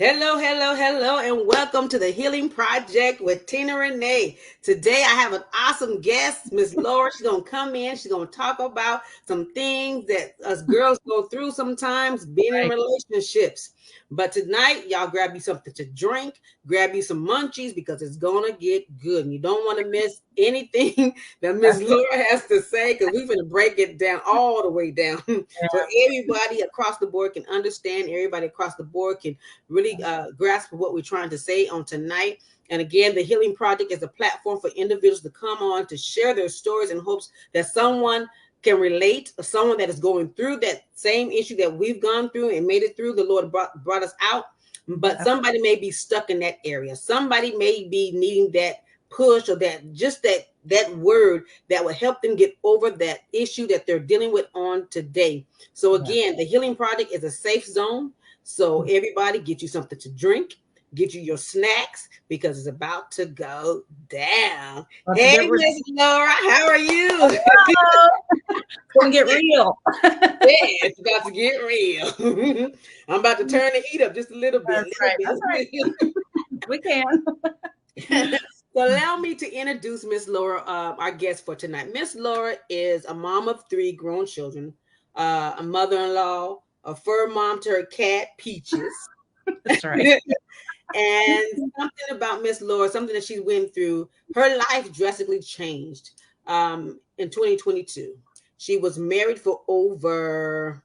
Hello, hello, hello, and welcome to the Healing Project with Tina Rané. Today I have an awesome guest, Miss Laura. She's going to come in. She's going to talk about some things that us girls go through sometimes being in Right. relationships. But tonight, y'all grab you something to drink, grab you some munchies because it's going to get good. And you don't want to miss anything that Miss Laura has to say because we're going to break it down all the way down. So everybody across the board can understand, everybody across the board can really grasp what we're trying to say on tonight. And again, the Healing Project is a platform for individuals to come on to share their stories in hopes that someone can relate, or someone that is going through that same issue that we've gone through and made it through. The Lord brought us out, but somebody may be stuck in that area. Somebody may be needing that push or that word that will help them get over that issue that they're dealing with on today. So again, the Healing Project is a safe zone. So everybody get you something to drink, get you your snacks because it's about to go down. Hey, Miss Laura, how are you? Hello. It's gonna get real. Yeah, it's about to get real. I'm about to turn the heat up just a little bit. That's right. We can. So allow me to introduce Miss Laura, our guest for tonight. Miss Laura is a mom of 3 grown children, a mother-in-law, a fur mom to her cat, Peaches. That's right. And something about Miss Laura, something that she went through, her life drastically changed in 2022. She was married for over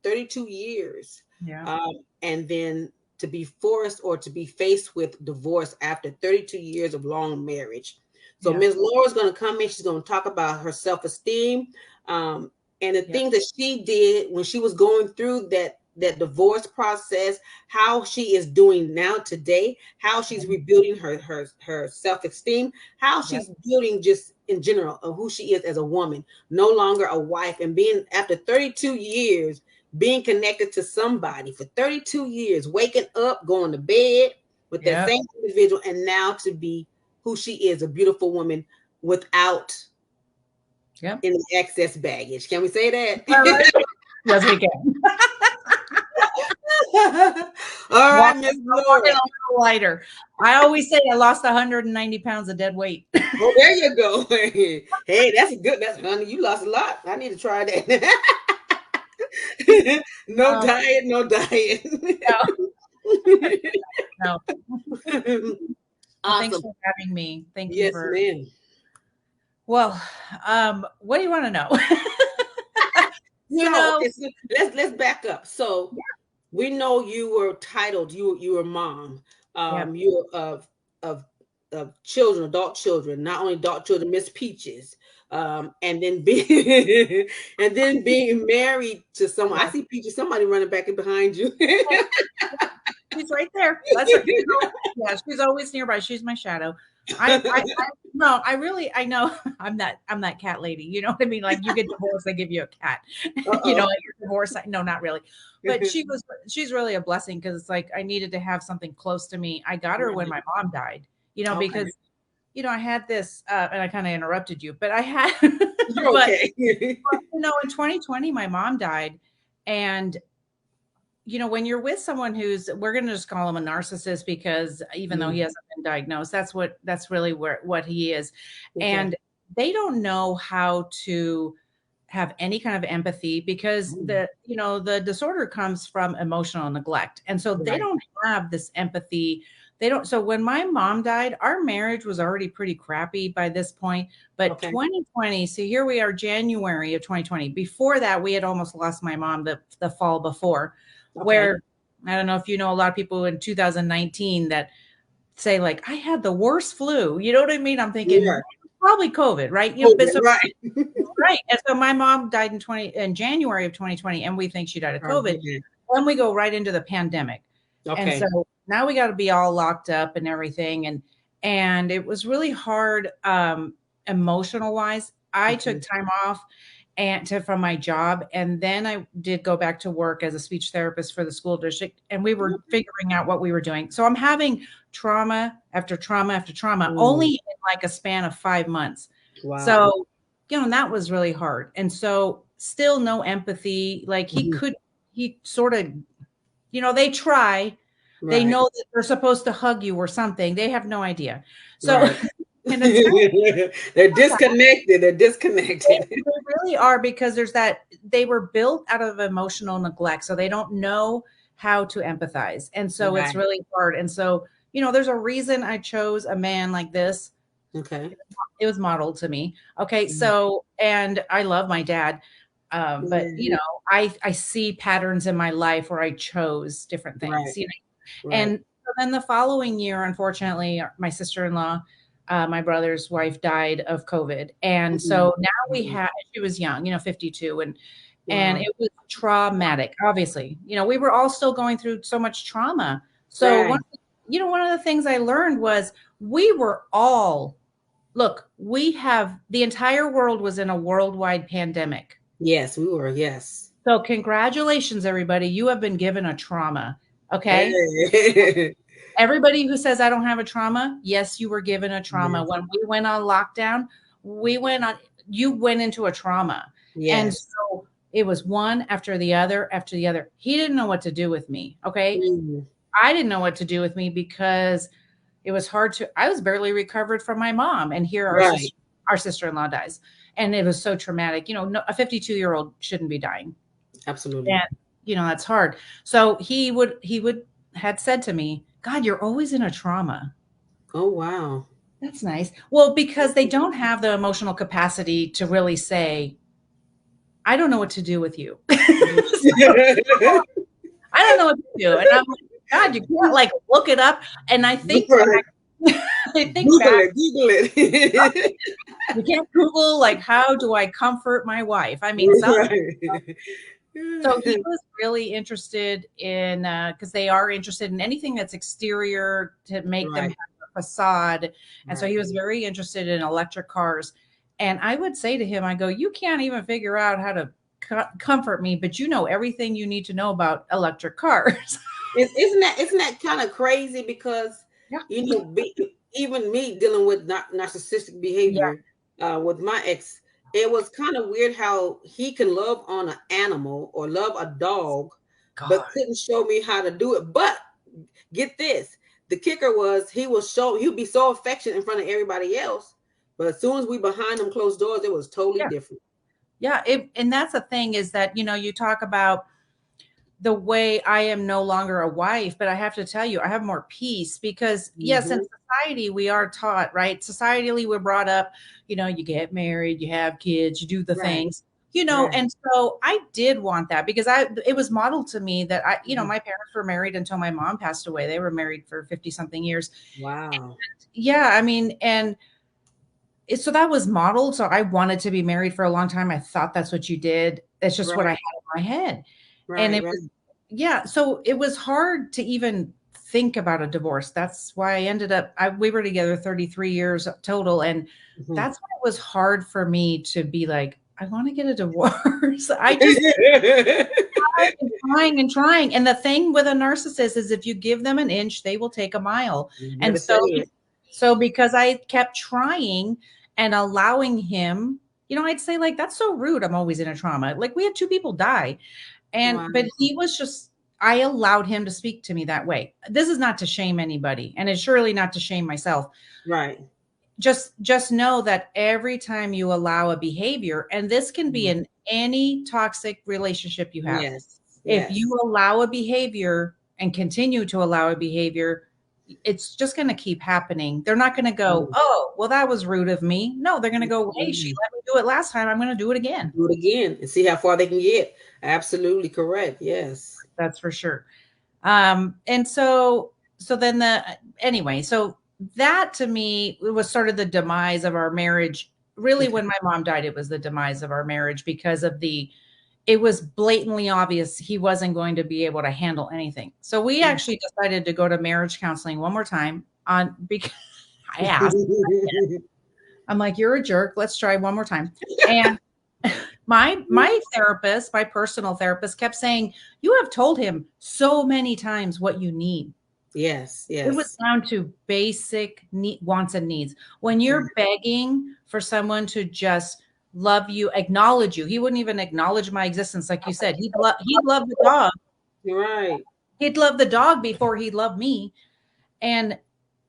32 years. Yeah. And then to be forced or to be faced with divorce after 32 years of long marriage. So Miss Laura's going to come in. She's going to talk about her self-esteem and the things that she did when she was going through that divorce process, how she is doing now today, how she's rebuilding her self-esteem, how she's building just in general of who she is as a woman, no longer a wife, and being after 32 years being connected to somebody for 32 years, waking up, going to bed with that same individual, and now to be who she is, a beautiful woman without any excess baggage. Can we say that? Yes, we can. All right, Miss Laura. A little lighter. I always say I lost 190 pounds of dead weight. Oh, there you go. Hey, that's good. That's honey. You lost a lot. I need to try that. No diet, no diet. No. Awesome. Thanks for having me. Thank you for. Ma'am. Well, what do you want to know? Let's back up. So we know you were titled, you were mom. You were of children, adult children, not only adult children, Miss Peaches. And then being married to someone. I see Peaches, somebody running back and behind you. She's right there. That's her. Yeah, she's always nearby. She's my shadow. I know I'm that cat lady. You know what I mean? Like you get divorced, they give you a cat. You know, like you're divorced. No, not really. But she's really a blessing because it's like I needed to have something close to me. I got her when my mom died, because I had this and I kind of interrupted you, but I had okay. In 2020 my mom died, and when you're with someone we're going to just call him a narcissist because even though he hasn't been diagnosed, that's really what he is. Okay. And they don't know how to have any kind of empathy because the disorder comes from emotional neglect. And so they don't have this empathy. So when my mom died, our marriage was already pretty crappy by this point, but 2020, so here we are, January of 2020. Before that, we had almost lost my mom the fall before. Where I don't know if a lot of people in 2019 that say like I had the worst flu. You know what I mean? I'm thinking probably COVID, right? Right. And so my mom died in January of 2020, and we think she died of COVID. Then we go right into the pandemic, and so now we got to be all locked up and everything, and it was really hard emotional wise. I took time off from my job. And then I did go back to work as a speech therapist for the school district, and we were figuring out what we were doing. So I'm having trauma after trauma after trauma, only in like a span of 5 months. Wow. So, that was really hard. And so still no empathy. Like he sort of, they try, They Right. know that they're supposed to hug you or something. They have no idea. So, Right. and it's kind They're of sad. disconnected. They're disconnected. They really are because there's that they were built out of emotional neglect. So they don't know how to empathize. And so it's Right. really hard. And so, there's a reason I chose a man like this. Okay. It was modeled to me. Okay. Mhm. So, and I love my dad. But Mhm. I see patterns in my life where I chose different Right. things. Right. And so then the following year, unfortunately, my sister-in-law, my brother's wife died of COVID. And Mhm. so now Mhm. she was young, 52, and Wow. it was traumatic, obviously. We were all still going through so much trauma. So Right. one of the things I learned was we were all, look, the entire world was in a worldwide pandemic. Yes, we were. Yes. So congratulations, everybody. You have been given a trauma. Okay. Hey. Everybody who says I don't have a trauma, yes, you were given a trauma. Yes. When we went on lockdown, you went into a trauma. And Yes. so it was one after the other after the other. He didn't know what to do with me. Okay. Mhm. I didn't know what to do with me because it was I was barely recovered from my mom. And here Right. our sister-in-law dies. And it was so traumatic. A 52-year-old shouldn't be dying. Absolutely. And that's hard. So he would had said to me, God, you're always in a trauma. Oh, wow. That's nice. Well, because they don't have the emotional capacity to really say, I don't know what to do with you. I don't know what to do. And I'm like, God, you can't like look it up. And I think Right. back, I think Google back, it. Google it. you can't Google like how do I comfort my wife? I mean, Right. so he was really interested in because they are interested in anything that's exterior to make them have Right. a facade. And so Right. he was very interested in electric cars. And I would say to him, I go, you can't even figure out how to comfort me, but you know everything you need to know about electric cars. Isn't that kind of crazy because Yeah. even me dealing with narcissistic Yeah. behavior with my ex, it was kind of weird how he can love on an animal or love a dog, but God. couldn't show me how to do it. But get this, the kicker was he'd be so affectionate in front of everybody else, but as soon as we behind them closed doors, it was totally Yeah. different. Yeah. And that's the thing is that, you talk about the way I am no longer a wife, but I have to tell you, I have more peace because yes, in Hmm. society we are taught, right? Societally, we're brought up, you get married, you have kids, you do the Right. things, Right. and so I did want that because it was modeled to me that Mhm. my parents were married until my mom passed away. They were married for 50 something years. Wow. Yeah. I mean, and so that was modeled. So I wanted to be married for a long time. I thought that's what you did. It's just what I Right. had in my head. And Right. it Right. was, yeah. So it was hard to even think about a divorce. That's why I ended up, we were together 33 years total. And Mhm. that's why it was hard for me to be like, I want to get a divorce. I just and trying and trying. And the thing with a narcissist is if you give them an inch, they will take a mile. You And better say it. so because I kept trying and allowing him, I'd say like that's so rude. I'm always in a trauma. Like we had two people die. Wow. But he was just I allowed him to speak to me that way. This is not to shame anybody, and it's surely not to shame myself. Right. Just know that every time you allow a behavior, and this can be Mhm. in any toxic relationship you have, Yes. if Yes. you allow a behavior and continue to allow a behavior, it's just going to keep happening. They're not going to go, Mhm. oh, well, that was rude of me. No, they're going to go, hey, she Mhm. let me do it last time. I'm going to do it again. Do it again and see how far they can get. Absolutely correct. Yes. That's for sure. And so then anyway, so that to me was sort of the demise of our marriage. Really, Okay. when my mom died, it was the demise of our marriage because it was blatantly obvious he wasn't going to be able to handle anything. So we actually decided to go to marriage counseling one more time because I asked. I'm like, you're a jerk. Let's try one more time. And my therapist, my personal therapist, kept saying, you have told him so many times what you need. Yes. It was Yes. down to basic wants and needs. When Right. you're begging for someone to just love you, acknowledge you, he wouldn't even acknowledge my existence. Like you said, he loved the dog. You're right. he'd love the dog before he loved me. And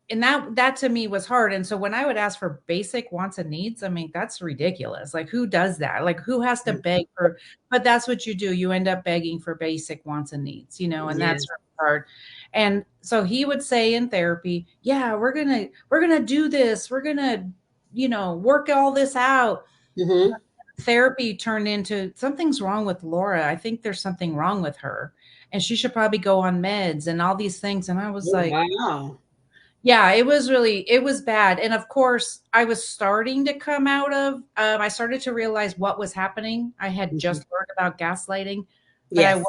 that to me was hard. And so when I would ask for basic wants and needs, I mean, that's ridiculous. Like, who does that? Like, who has to beg for, but that's what you do. You end up begging for basic wants and needs, and that's Yes. really hard. And so he would say in therapy, yeah, we're gonna do this. We're gonna, work all this out. Mm-hmm. Therapy turned into something's wrong with Laura. I think there's something wrong with her. And she should probably go on meds and all these things. And I was Oh, like, wow. yeah, it was bad. And of course, I was starting to come out of, I started to realize what was happening. I had Mhm. just learned about gaslighting, but Yes.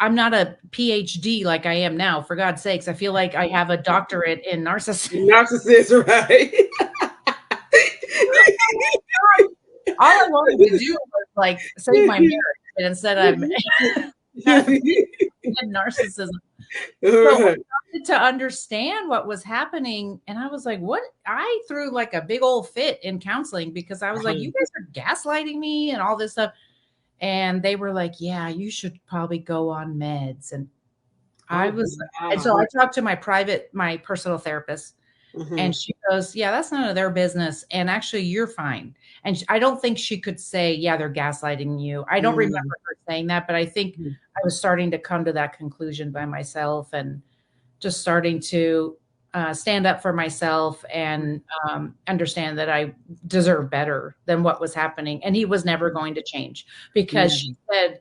I'm not a PhD like I am now. For God's sakes, I feel like I have a doctorate in narcissism. Narcissist, right? All I wanted to do was like save my marriage, and instead I'm narcissism. All So I right. started to understand what was happening, and I was like, "What?" I threw like a big old fit in counseling because I was like, "You Uh-huh. guys are gaslighting me and all this stuff." And they were like, "Yeah, you should probably go on meds." And I Oh, was, and so wow. I talked to my personal therapist, Mm-hmm. and she goes, "Yeah, that's none of their business. And actually, you're fine." And I don't think she could say, "Yeah, they're gaslighting you." I don't remember Mm-hmm. her saying that, but I think I was starting to come to that conclusion by myself and just starting to stand up for myself and understand that I deserve better than what was happening. And he was never going to change because Mm-hmm. she said,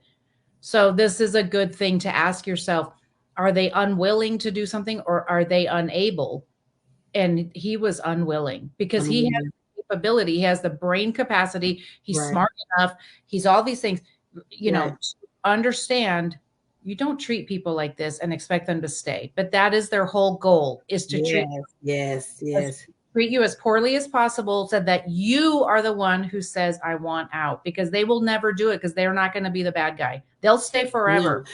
so this is a good thing to ask yourself. Are they unwilling to do something or are they unable? And he was unwilling because he has Mm-hmm. the capability, he has the brain capacity, he's Right. smart enough, he's all these things, Right. to understand you don't treat people like this and expect them to stay. But that is their whole goal is to treat Yes. Yes. as Yes. treat you as poorly as possible so that you are the one who says I want out because they will never do it because they're not going to be the bad guy. They'll stay No. forever.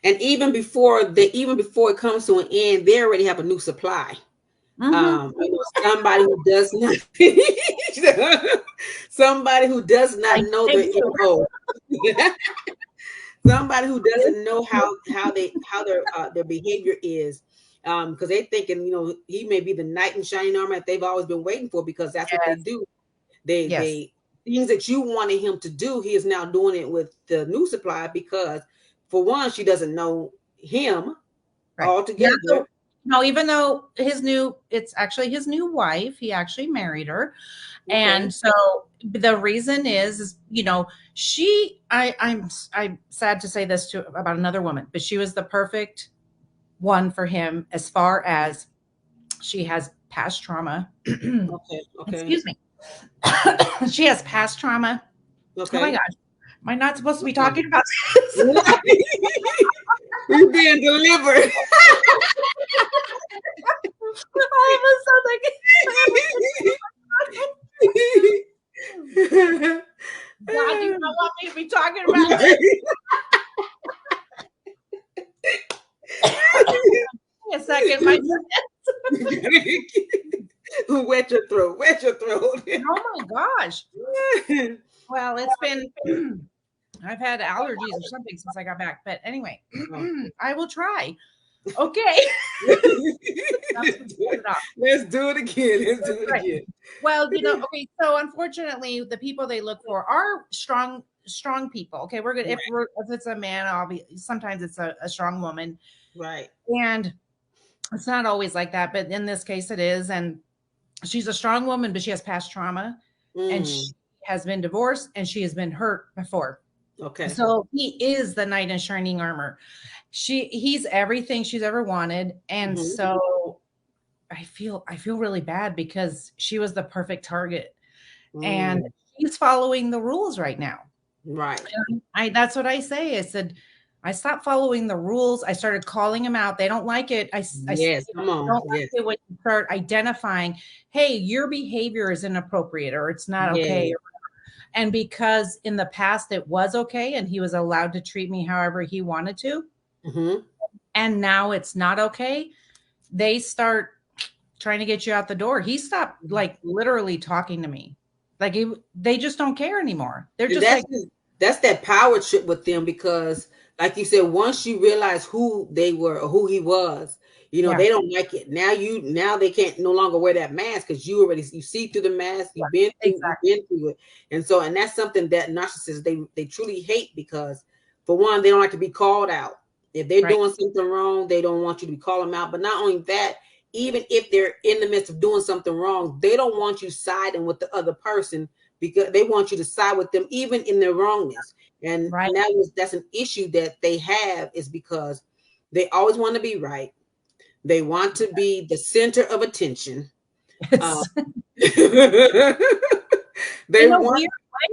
And even before it comes to an end, they already have a new supply. Mhm. Somebody who does not somebody who does not Thank know thank their you. MO. Somebody who doesn't know how their behavior is. Because they thinking, he may be the knight in shining armor that they've always been waiting for because that's what they Yes. do. They Yes. things that you wanted him to do, he is now doing it with the new supply because for one, she doesn't know him Right. Yeah, altogether. so no, even though it's actually his new wife, he actually married her. Okay. And so the reason is, I'm sad to say this to about another woman, but she was the perfect one for him as far as she has past trauma. Okay. Okay. Excuse me. She has past trauma. Oh my Okay. gosh. Am I not supposed to be Uh-uh. talking about this? We're being delivered. All of a sudden, God, do you not want me to be talking about this? Wait a second. Wet your throat. Wet your throat. Oh my gosh. Well, it's been, I've had allergies or something since I got back. But anyway, I will try. Okay. Let's do it again. Let's do it Right. again. Well, okay. So unfortunately, the people they look for are strong people. Okay. We're good. If it's a man, sometimes it's a strong woman. Right. And it's not always like that. But in this case, it is. And she's a strong woman, but she has past trauma and she Mm. has been divorced and she has been hurt before. Okay. So he is the knight in shining armor. He's everything she's ever wanted. And Mhm. so I feel really bad because she was the perfect target and Mm. she's following the rules right now. Right. And that's what I say. I said, I stopped following the rules. I started calling them out. They don't like it. Yes. Come on. Don't like Yes. it when you start identifying, hey, your behavior is inappropriate or it's not okay. Yes. And because in the past it was okay and he was allowed to treat me however he wanted to, Mm-hmm. and now it's not okay, they start trying to get you out the door. He stopped like literally talking to me. Like they just don't care anymore. They're And just that's like, that's that power trip with them, because like you said, once you realize who they were or who he was, Yeah. they don't like it. Now they can't no longer wear that mask, because you see through the mask, Yeah. you've Exactly. been through it. And that's something that narcissists, they truly hate, because for one, they don't like to be called out. If they're Right. doing something wrong, they don't want you to call them out. But not only that, even if they're in the midst of doing something wrong, they don't want you siding with the other person, because they want you to side with them even in their wrongness. And Right. that's an issue that they have, is because they always want to be right. They want to be the center of attention. Um, It's they in a want. weird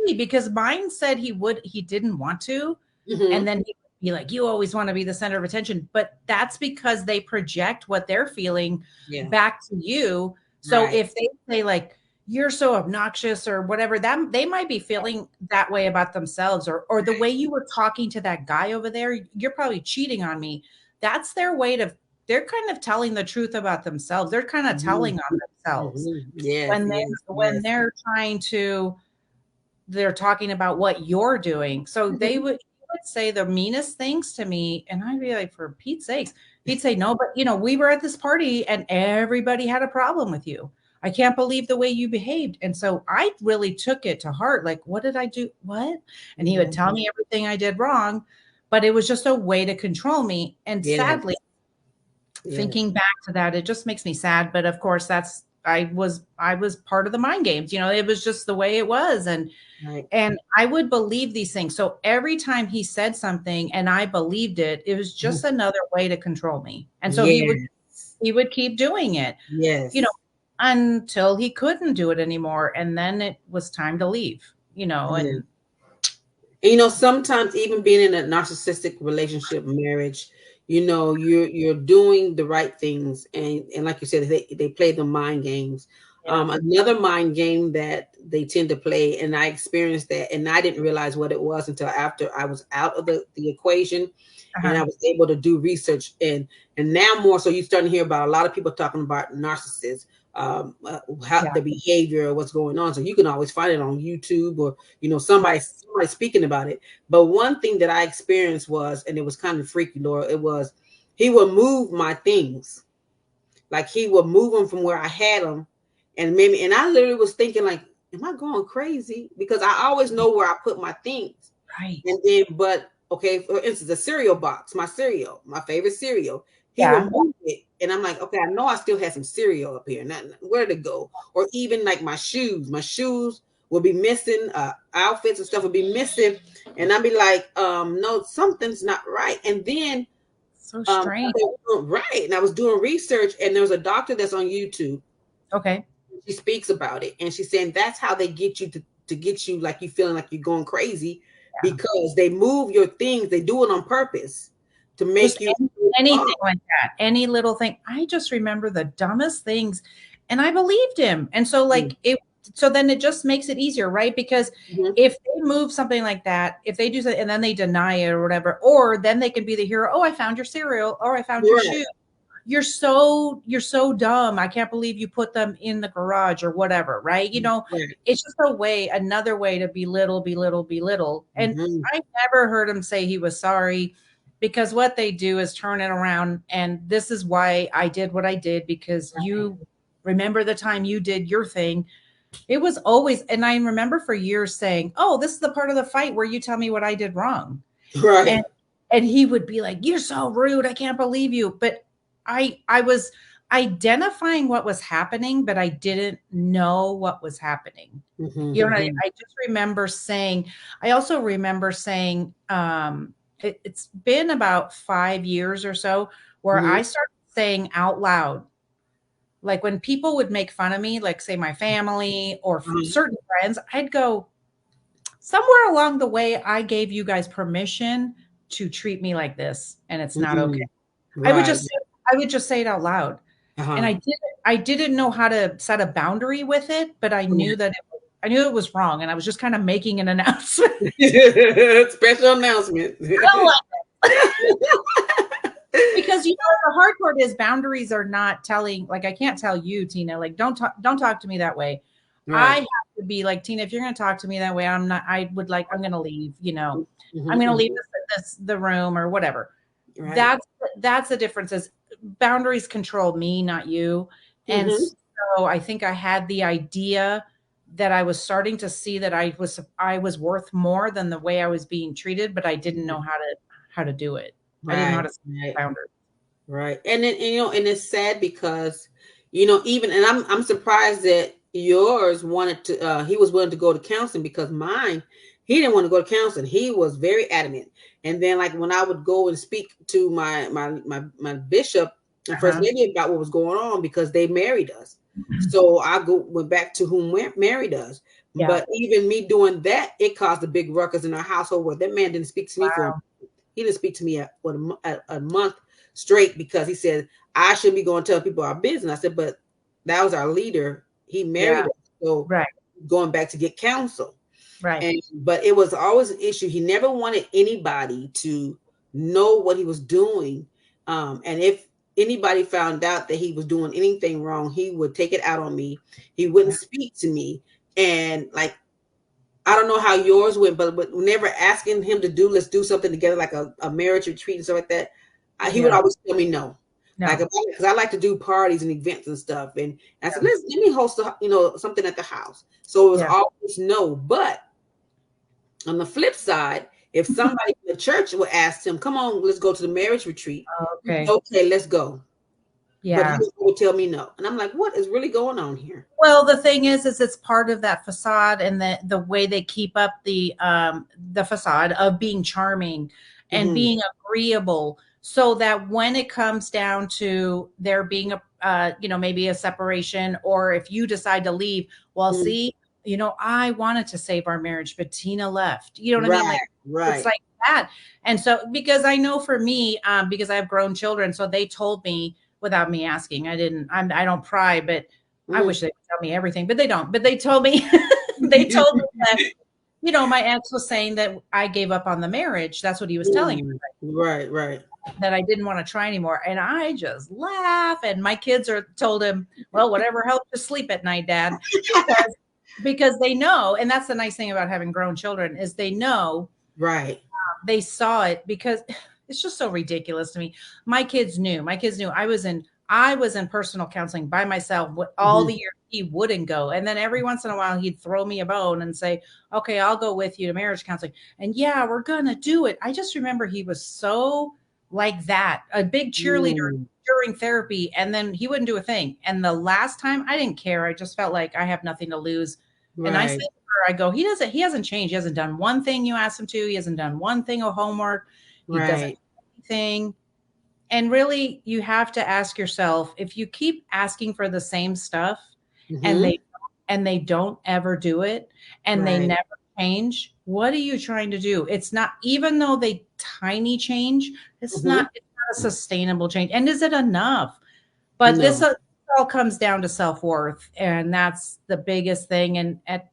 way because mine said he didn't want to. And Mhm. then he would be like, you always want to be the center of attention. But that's because they project what they're feeling Yeah. back to you. So Right. if they say like, you're so obnoxious or whatever, that they might be feeling that way about themselves, or the way you were talking to that guy over there, you're probably cheating on me. That's their way to, they're kind of telling the truth about themselves. They're kind of Mhm. telling on themselves Yes. when Yes. when Yes. they're trying to, they're talking about what you're doing. So they Mhm. would, he would say the meanest things to me, and I'd be like, for Pete's sakes. He'd say, no, but we were at this party and everybody had a problem with you. I can't believe the way you behaved. And so I really took it to heart. Like, what did I do? What? And he would Yeah. tell me everything I did wrong, but it was just a way to control me. And sadly, Yes. Yes. thinking back to that, it just makes me sad. But of course, that's, I was part of the mind games. It was just the way it was. Right. And I would believe these things. So every time he said something and I believed it, it was just Mhm. another way to control me. And so Yes. he would keep doing it, you know, Yes. until he couldn't do it anymore. And then it was time to leave, Yeah. and And, sometimes even being in a narcissistic relationship, marriage, you're doing the right things, and like you said, they play the mind games. yeah. Another mind game that they tend to play, and I experienced that, and I didn't realize what it was until after I was out of the equation, and Uh-huh. I was able to do research, and now more so you're starting to hear about a lot of people talking about narcissists, how Yeah. the behavior, what's going on. So you can always find it on YouTube, or Right. somebody speaking about it. But one thing that I experienced was, and it was kind of freaky, Laura. It was, he would move my things, like he would move them from where I had them, and maybe, and I literally was thinking like, am I going crazy? Because I always know where I put my things. Right. And then, but okay, for instance, the cereal box, my cereal, my favorite cereal, he would Yeah. move it, and I'm like, okay, I know I still had some cereal up here. Now, where did it go? Or even like my shoes would be missing, outfits and stuff would be missing, and I'd be like, no, something's not right. And then, So strange. right, and I was doing research, and there was a doctor that's on YouTube. Okay. She speaks about it, and she's saying that's how they get you to get you, like you feeling like you're going crazy, Yeah. because they move your things. They do it on purpose to Just make you anything off. like that, any little thing. I just remember the dumbest things, and I believed him. And so, like, so then it just makes it easier, right? Because Mhm. if they move something like that, if they do something and then they deny it or whatever, or then they can be the hero. Oh, I found your cereal, or I found your Right. shoe. You're so dumb. I can't believe you put them in the garage or whatever, right? Right. It's just another way to belittle, belittle, belittle. And Mhm. I never heard him say he was sorry, because what they do is turn it around. And this is why I did what I did, because you remember the time you did your thing. It was always, and I remember for years saying, oh, this is the part of the fight where you tell me what I did wrong. Right. And he would be like, you're so rude, I can't believe you. But I was identifying what was happening, but I didn't know what was happening. Mhm. You know, Mhm. I just remember saying, I also remember saying, it's been about 5 years or so where I Mhm. started saying out loud, like when people would make fun of me, like say my family or Mhm. certain friends, I'd go, somewhere along the way, I gave you guys permission to treat me like this, and it's not okay. Mhm. I would Right. just I would just say it out loud. And Uh-huh. I didn't know how to set a boundary with it, but I knew it was wrong, and I was just kind of making an announcement. Special announcement. I don't like because the hard part is boundaries are not telling, like I can't tell you, Tina, like don't talk to me that way. I Right. have to be like, Tina, if you're going to talk to me that way, I'm going to leave, I'm going to leave Mm-hmm. the room or whatever. Right. That's the difference is boundaries control me, not you. And Mm-hmm. so I think I had the idea that I was starting to see that I was worth more than the way I was being treated, but I didn't know how to do it. I didn't know how Right. to set Right. boundaries. Right. And then, and it's sad because, even, and I'm surprised that yours wanted to, he was willing to go to counseling, because mine, he didn't want to go to counseling. He was very adamant. And then, like, when I would go and speak to my bishop and first Uh-huh. lady about what was going on, because they married us. So went back to whom married us. Yeah. But even me doing that, it caused a big ruckus in our household, where that man didn't speak to me for, Wow. he didn't speak to me for a month straight, because he said I shouldn't be going to tell people our business. I said, but that was our leader. He married Yeah. us, so Right. going back to get counsel. Right. And but it was always an issue. He never wanted anybody to know what he was doing. And if anybody found out that he was doing anything wrong, he would take it out on me. He wouldn't Yeah. speak to me. And, like, I don't know how yours went, but whenever asking him to let's do something together, like a marriage retreat and stuff like that, he would Yeah. always tell me no. Like, No. because I like to do parties and events and stuff, and I said, Yeah. let me host something at the house. So it was Yeah. always no. But on the flip side, if somebody in the church would ask him, "Come on, let's go to the marriage retreat," he'd say, Okay. "Okay, let's go." But he Yeah. would tell me no, and I'm like, "What is really going on here?" Well, the thing is it's part of that facade and the way they keep up the facade of being charming and Hmm. being agreeable, so that when it comes down to there being maybe a separation, or if you decide to leave, well, Hmm. see, I wanted to save our marriage, but Tina left. You know what I mean? Right, Like it's right. like that. And so because I know for me, because I have grown children, so they told me without me asking. I don't pry, but I Hmm. wish they would tell me everything, but they don't. But they told me, they told me that, my ex was saying that I gave up on the marriage. That's what he was telling her, Mm, right, right. that I didn't want to try anymore. And I just laugh. And my kids told him, well, whatever helps you sleep at night, Dad, because they know. And that's the nice thing about having grown children is they know, Right. they saw it, because it's just so ridiculous to me. My kids knew I was in personal counseling by myself with all the Mhm. years he wouldn't go. And then every once in a while he'd throw me a bone and say, okay, I'll go with you to marriage counseling. And yeah, we're gonna do it. I just remember he was so like that, a big cheerleader Mm, during therapy, and then he wouldn't do a thing. And the last time I didn't care. I just felt like I have nothing to lose. And I said right, to her, I go, he hasn't changed. He hasn't done one thing you asked him to. He hasn't done one thing of homework. He doesn't right. do anything. And really, you have to ask yourself, if you keep asking for the same stuff and Mhm. they don't ever do it, and they Right. never change, what are you trying to do? It's not, even though they tiny change, Mhm. it's not a sustainable change. And is it enough? But this No. all comes down to self-worth, and that's the biggest thing. And after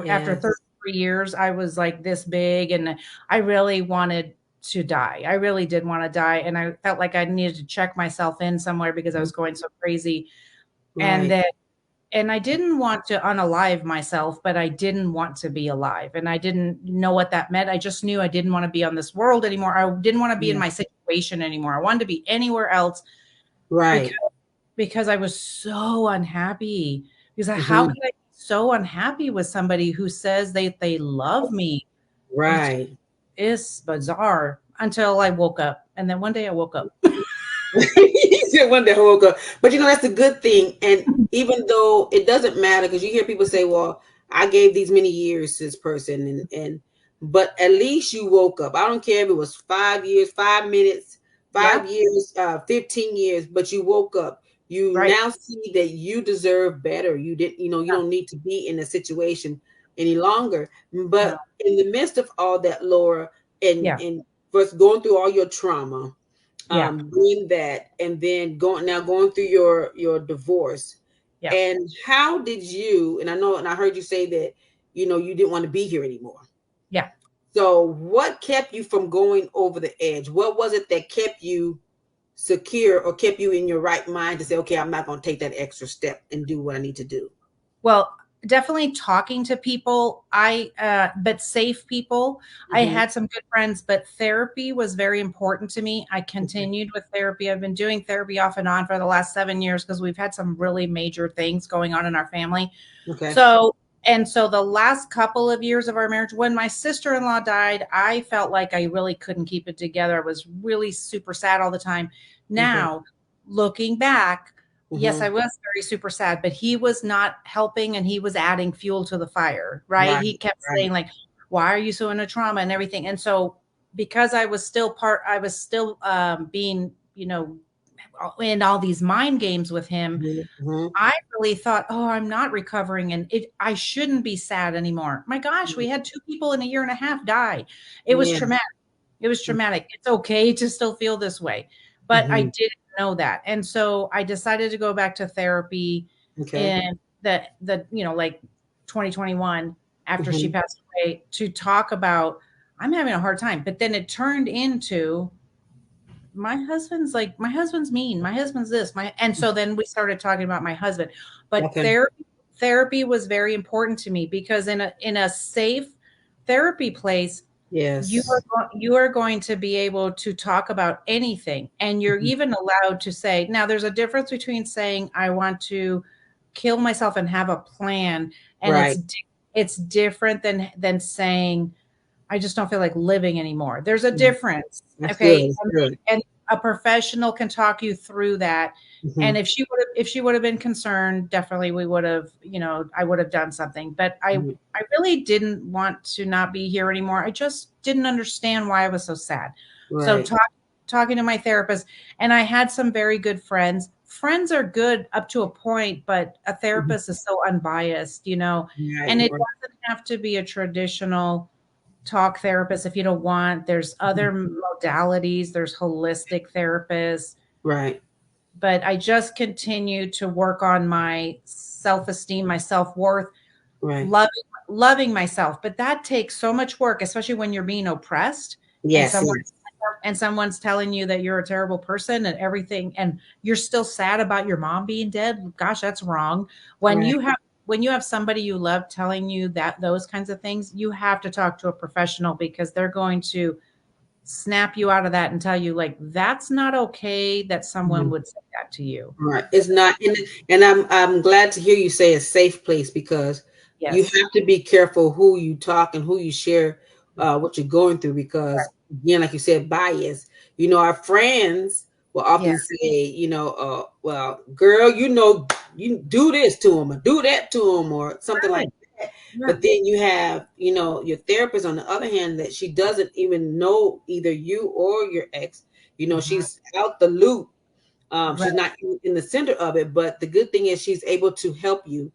Yes. 33 years, I was like this big, and I really wanted to die. I really did want to die. And I felt like I needed to check myself in somewhere because I Mhm. was going so crazy. And Right. then, and I didn't want to unalive myself, but I didn't want to be alive. And I didn't know what that meant. I just knew I didn't want to be on this world anymore. I didn't want to be in Yeah. my situation anymore. I wanted to be anywhere else, because Right. I was so unhappy. Because how Mhm. could I be so unhappy with somebody who says they love me? It's Right. it's bizarre until I woke up. And then one day I woke up. He said one day I woke up. But that's a good thing. And even though it doesn't matter, because you hear people say, well, I gave these many years to this person, and but at least you woke up. I don't care if it was 5 years, 5 minutes, Yeah, 5 years, 15 years, but you woke up. You right. now see that you deserve better. You didn't, you Yeah, don't need to be in a situation any longer. no. But in the midst of all that, Laura, and Yeah, first going through all your trauma, yeah, doing that, and then going through your divorce, yeah, and how did you, and I know, and I heard you say that you didn't want to be here anymore. yeah. So what kept you from going over the edge? What was it that kept you secure, or kept you in your right mind to say, okay, I'm not going to take that extra step and do what I need to do? Well, definitely talking to people. But safe people. I Mm-hmm. had some good friends, but therapy was very important to me. I Okay. continued with therapy. I've been doing therapy off and on for the last 7 years because we've had some really major things going on in our family. Okay. So, and so the last couple of years of our marriage, when my sister-in-law died, I felt like I really couldn't keep it together. I was really super sad all the time. Okay. Now, looking back, yes, I Mm-hmm. was very super sad, but he was not helping and he was adding fuel to the fire, right? Right. He kept Right. saying like, why are you so into trauma and everything? And so because I was still being, in all these mind games with him, Mm-hmm. I really thought, "Oh, I'm not recovering and I shouldn't be sad anymore." My gosh, we had 2 people in a year and a half die. It was Yeah. traumatic. It was traumatic. It's okay to still feel this way, but I Mm-hmm. didn't know that. And so I decided to go back to therapy Okay. in like 2021 after she Mm-hmm. passed away to talk about I'm having a hard time. But then it turned into my husband's mean, my husband's this, my and so then we started talking about my husband. But Okay. therapy was very important to me because in a safe therapy place, Yes. you are going to be able to talk about anything, and you're Mhm. even allowed to say, now there's a difference between saying I want to kill myself and have a plan, and Right. it's different than saying I just don't feel like living anymore. There's a Mhm. difference, That's good. okay? That's good. And a professional can talk you through that. And Mm-hmm. if she would have been concerned, definitely we would have, I would have done something. But Mm-hmm. I really didn't want to not be here anymore. I just didn't understand why I was so sad. So Right. talking to my therapist, and I had some very good friends. Friends are good up to a point, but a Mhm. therapist is so unbiased, Right. and it Right. doesn't have to be a traditional talk therapist if you don't want. There's Mhm. other modalities, there's holistic therapists, Right. but I just continue to work on my self-esteem, my self-worth, Right. loving loving myself. But that takes so much work, especially when you're being oppressed and Yes. Yes. someone's telling you that you're a terrible person and everything, and you're still sad about your mom being dead. Gosh, that's wrong. When Right. you have when you have somebody you love telling you that those kinds of things, you have to talk to a professional because they're going to snap you out of that and tell you like that's not okay that someone Mhm. would say that to you. Right. It's not, and I'm glad to hear you say a safe place because you Yes. have to be careful who you talk and who you share what you're going through because Right. again, like you said, bias. Our friends will Yeah. often say, well, girl, you do this to him or do that to him or something like Right. that. Yeah. But then you have, your therapist on the other hand that she doesn't even know either you or your ex. Mhm. She's out the loop. Right. She's not in the center of it, but the good thing is she's able to help you.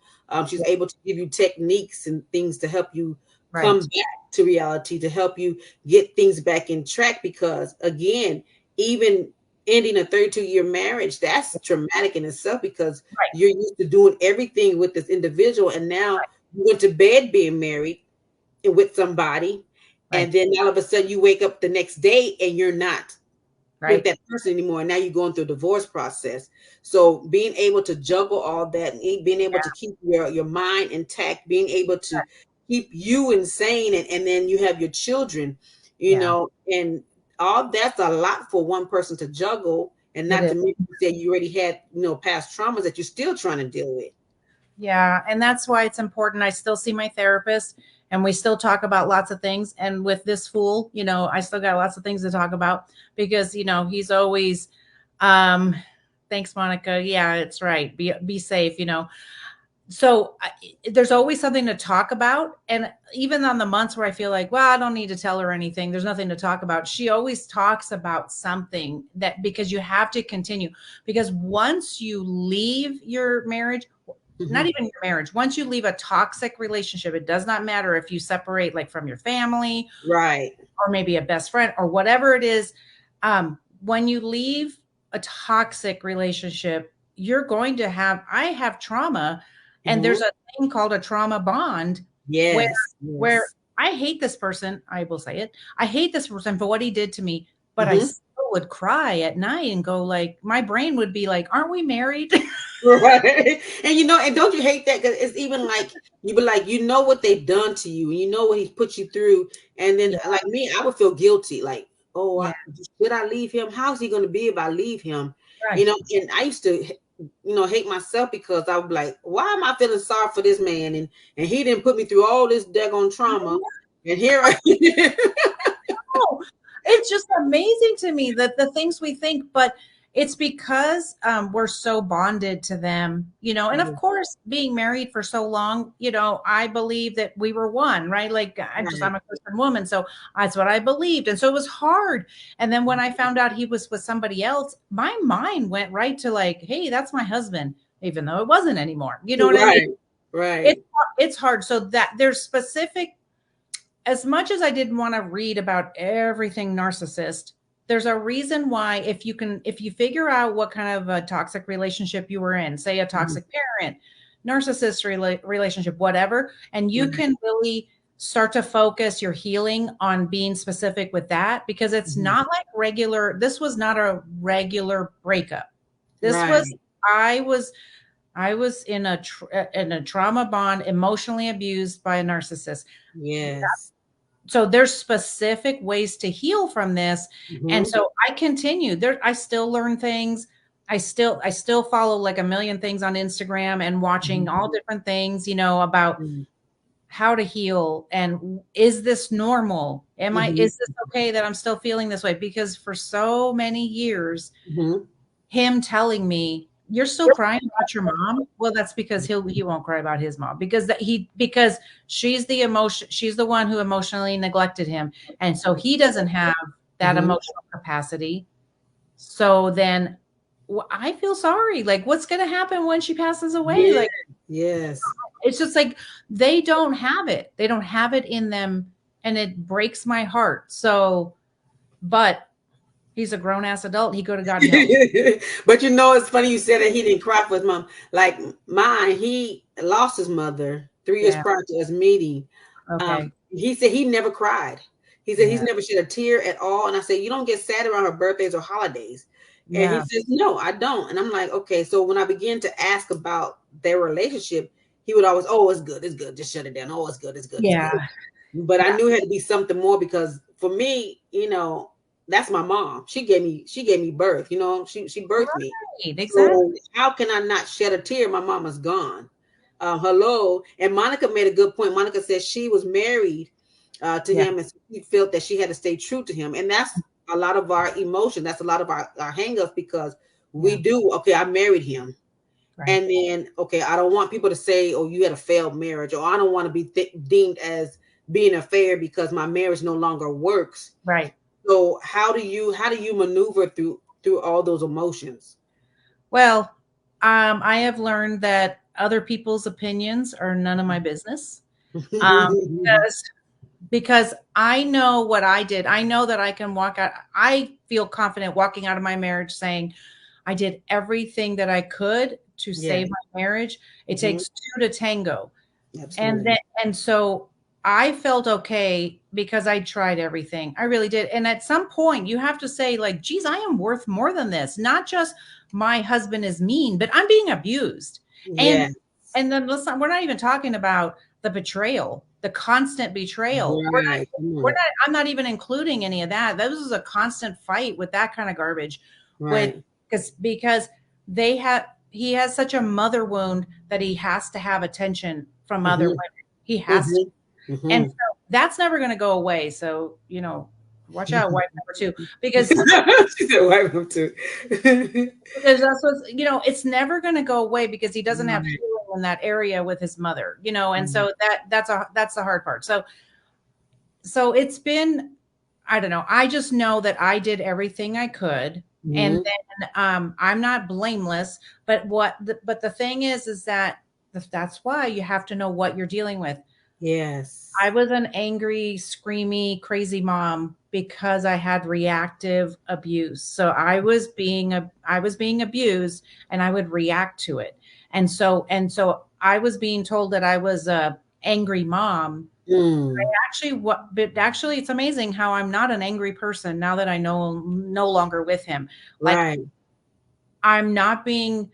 She's Yeah. able to give you techniques and things to help you come Right. back to reality, to help you get things back in track. Because again, even ending a 32-year marriage, that's traumatic in itself because Right. you're used to doing everything with this individual, and now you went to bed being married and with somebody, and Right. then all of a sudden you wake up the next day and you're not with Right. that person anymore. And now you're going through a divorce process. So being able to juggle all that and being able to keep your mind intact, being able to keep you insane, and then you have your children, Yeah. and all that's a lot for one person to juggle. And It not to is. mention that you already had, past traumas that you're still trying to deal with. Yeah, and that's why it's important. I still see my therapist and we still talk about lots of things. And with this fool, I still got lots of things to talk about because, he's always um thanks Monica. Yeah, it's right. Be safe, So there's always something to talk about, and even on the months where I feel like, well, I don't need to tell her anything, there's nothing to talk about, she always talks about something, that because you have to continue, because once you leave your marriage, not Mhm. even your marriage, once you leave a toxic relationship, it does not matter if you separate like from your family Right. or maybe a best friend or whatever it is. When you leave a toxic relationship, you're going to I have trauma, and there's Mhm. a thing called a trauma bond where Yes. where Yes. I hate this person. I will say it. I hate this person for what he did to me, but I Mhm. still would cry at night and go like, my brain would be like, "Aren't we married?" Right. And and don't you hate that? Because it's even like you be like, what they've done to you, and you know what he's put you through. And then Yeah, like me, I would feel guilty. Like, oh, yeah, should I leave him? How's he gonna be if I leave him? right. And I used to hate myself because I would be like, why am I feeling sorry for this man? And he didn't put me through all this daggone trauma. And here I Oh, it's just amazing to me that the things we think, but it's because we're so bonded to them, and of am. course, being married for so long, I believe that we were one, right? Like Right. I'm a Christian woman. So that's what I believed. And so it was hard. And then when I found out he was with somebody else, my mind went right to like, hey, that's my husband, even though it wasn't anymore. You know what I mean? Right. It's, Right. it's hard. So that there's specific, as much as I didn't want to read about everything narcissist, there's a reason why if you figure out what kind of a toxic relationship you were in, say a Mhm. toxic parent, narcissist relationship, whatever, and you Right. can really start to focus your healing on being specific with that because it's Mhm. not like regular, this was not a regular breakup. This was Right. I was I was in a trauma bond, emotionally abused by a narcissist. Yes. So there's specific ways to heal from this. And Mhm. so I continue there. I still learn things. I still follow like a million things on Instagram and watching Mhm. all different things, about Mhm. how to heal and is this normal? Mhm. Is this okay that I'm still feeling this way? Because for so many years, Mhm. him telling me, "You're still crying about your mom?" Well, that's because he won't cry about his mom because she's the one who emotionally neglected him, and so he doesn't have that Mhm. emotional capacity. So then I feel sorry. Like, what's gonna happen when she passes away? Yeah. Like, Yes. it's just like they don't have it. They don't have it in them, and it breaks my heart. So, but he's a grown ass adult. He could have gotten help. But it's funny you said that he didn't cry for his mom. Like mine, he lost his mother 3 years Yeah. prior to us meeting. Okay. He said he never cried. He said he's Yeah. never shed a tear at all. And I said, you don't get sad around her birthdays or holidays. And he Yeah. says, no, I don't. And I'm like, okay. So when I began to ask about their relationship, he would always, oh, it's good, it's good. Just shut it down. Oh, it's good, it's good, it's good. Yeah. But I Yeah. knew it had to be something more because for me, that's my mom. She gave me birth. She birthed me. Right. Exactly. So how can I not shed a tear? My mama's gone. Hello. And Monica made a good point. Monica said she was married to Yeah. him, and she felt that she had to stay true to him. And that's a lot of our emotion. That's a lot of our hangups because we Yeah. do. Okay, I married him, Right. and then okay, I don't want people to say, "Oh, you had a failed marriage," or I don't want to be deemed as being a failure because my marriage no longer works. Right. So how do you maneuver through all those emotions? Well, I have learned that other people's opinions are none of my business. Because I know what I did. I know that I can walk out. I feel confident walking out of my marriage saying, I did everything that I could to Yeah. save my marriage. It Mhm. takes two to tango. And Absolutely. then and so I felt okay because I tried everything. I really did. And at some point you have to say like, geez, I am worth more than this. Not just my husband is mean, but I'm being abused. And Yeah. then we're not even talking about the betrayal, the constant betrayal. Right. Come We're on. not I'm not even including any of that. This is a constant fight with that kind of garbage with Right. because they have he has such a mother wound that he has to have attention from other Mhm. women. He has to. Mhm. And Mhm. so that's never going to go away. So, watch out, wife number two, because She said, "Wipe them too." that's what's, it's never going to go away because he doesn't have Right. healing in that area with his mother, and Mhm. so that's the hard part. So it's been, I don't know. I just know that I did everything I could. And Mhm. then I'm not blameless, but but the thing is that that's why you have to know what you're dealing with. I Yes. was an angry, screamy, crazy mom because I had reactive abuse. So I was being abused and I would react to it. And so I was being told that I was a angry mom. Mm. But actually it's amazing how I'm not an angry person now that I know no longer with him. Like Right. I'm not being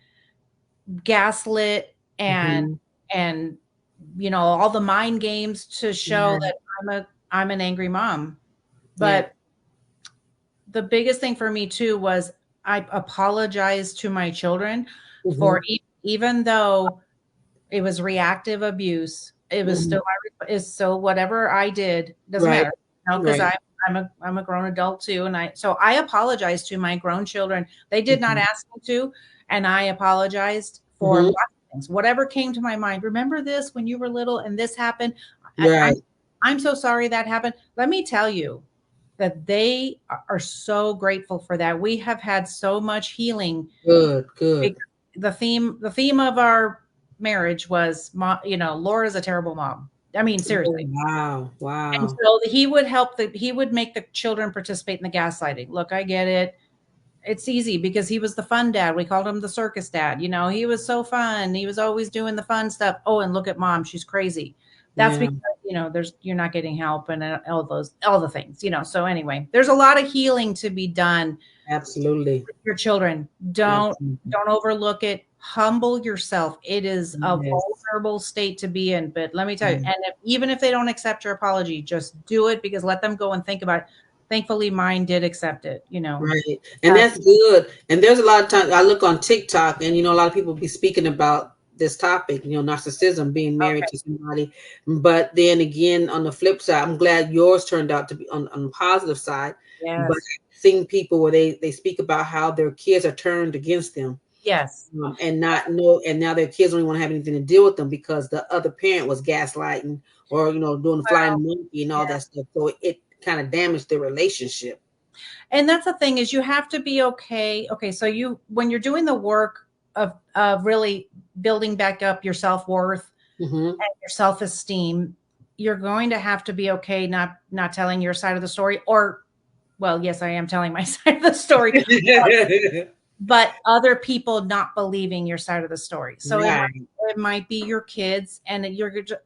gaslit Mm-hmm. and all the mind games to show Yeah. that I'm an angry mom. Yeah. But the biggest thing for me too was I apologized to my children for Mm-hmm. even though it was reactive abuse, it was Mm-hmm. still is still whatever I did doesn't Right. matter, because Right. I'm a grown adult too, and I apologized to my grown children. They did not Mm-hmm. ask me to, and I apologized for Mm-hmm. lots of things, whatever came to my mind. Remember this when you were little and this happened. I, I'm Right. I'm so sorry that happened. Let me tell you that they are so grateful for that. We have had so much healing. Good. Good. The theme of our marriage was, Laura's a terrible mom. I mean, Oh, seriously. wow. And Wow. so he would make the children participate in the gaslighting. Look, I get it. It's easy because he was the fun dad. We called him the circus dad. He was so fun. He was always doing the fun stuff. Oh, and look at mom, she's crazy. That's Yeah. because you're not getting help and all the things. So anyway, there's a lot of healing to be done Absolutely. with your children. Don't Absolutely. don't overlook it. Humble yourself. It is a Yes. vulnerable state to be in. But let me tell you, Yeah. and even if they don't accept your apology, just do it, because let them go and think about it. Thankfully, mine did accept it. Right. And Uh, that's good. And there's a lot of times I look on TikTok and a lot of people be speaking about this topic, narcissism, being married okay. to somebody. But then again, on the flip side, I'm glad yours turned out to be on the positive side. But Yes. I've seen people where they speak about how their kids are turned against them. Yes. And not know, and now their kids don't even want to have anything to deal with them because the other parent was gaslighting or doing the Well, flying monkey and all yeah. that stuff. So it kind of damaged their relationship. And that's the thing, is you have to be okay. Okay, so when you're doing the work of really building back up your self-worth Hmm. and your self-esteem, you're going to have to be okay not telling your side of the story. Or, well, yes, I am telling my side of the story, but other people not believing your side of the story. So Right. it might be your kids, and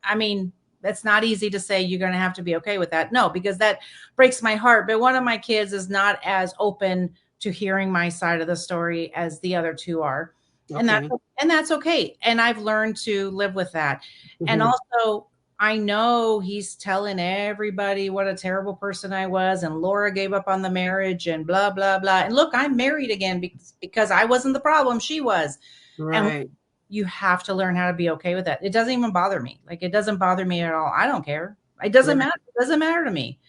I mean, it's not easy to say you're going to have to be okay with that. No, because that breaks my heart. But one of my kids is not as open to hearing my side of the story as the other two are. And that's Okay. and that's okay. And I've learned to live with that. And Hmm. also, I know he's telling everybody what a terrible person I was, and Laura gave up on the marriage and blah, blah, blah. And look, I'm married again because I wasn't the problem, she was. And Right. you have to learn how to be okay with that. It doesn't even bother me. Like, it doesn't bother me at all. I don't care. It doesn't Right. matter. It doesn't matter to me,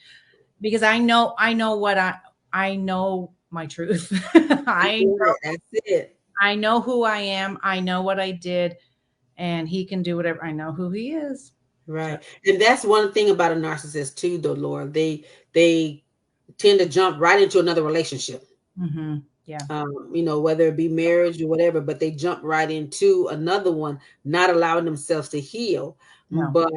because I know I know my truth. I That's it. I know who I am. I know what I did, and he can do whatever. I know who he is. So, Right. And that's one thing about a narcissist too, though, Laura. They tend to jump right into another relationship. yeah. Whether it be marriage or whatever, but they jump right into another one, not allowing themselves to heal. No. But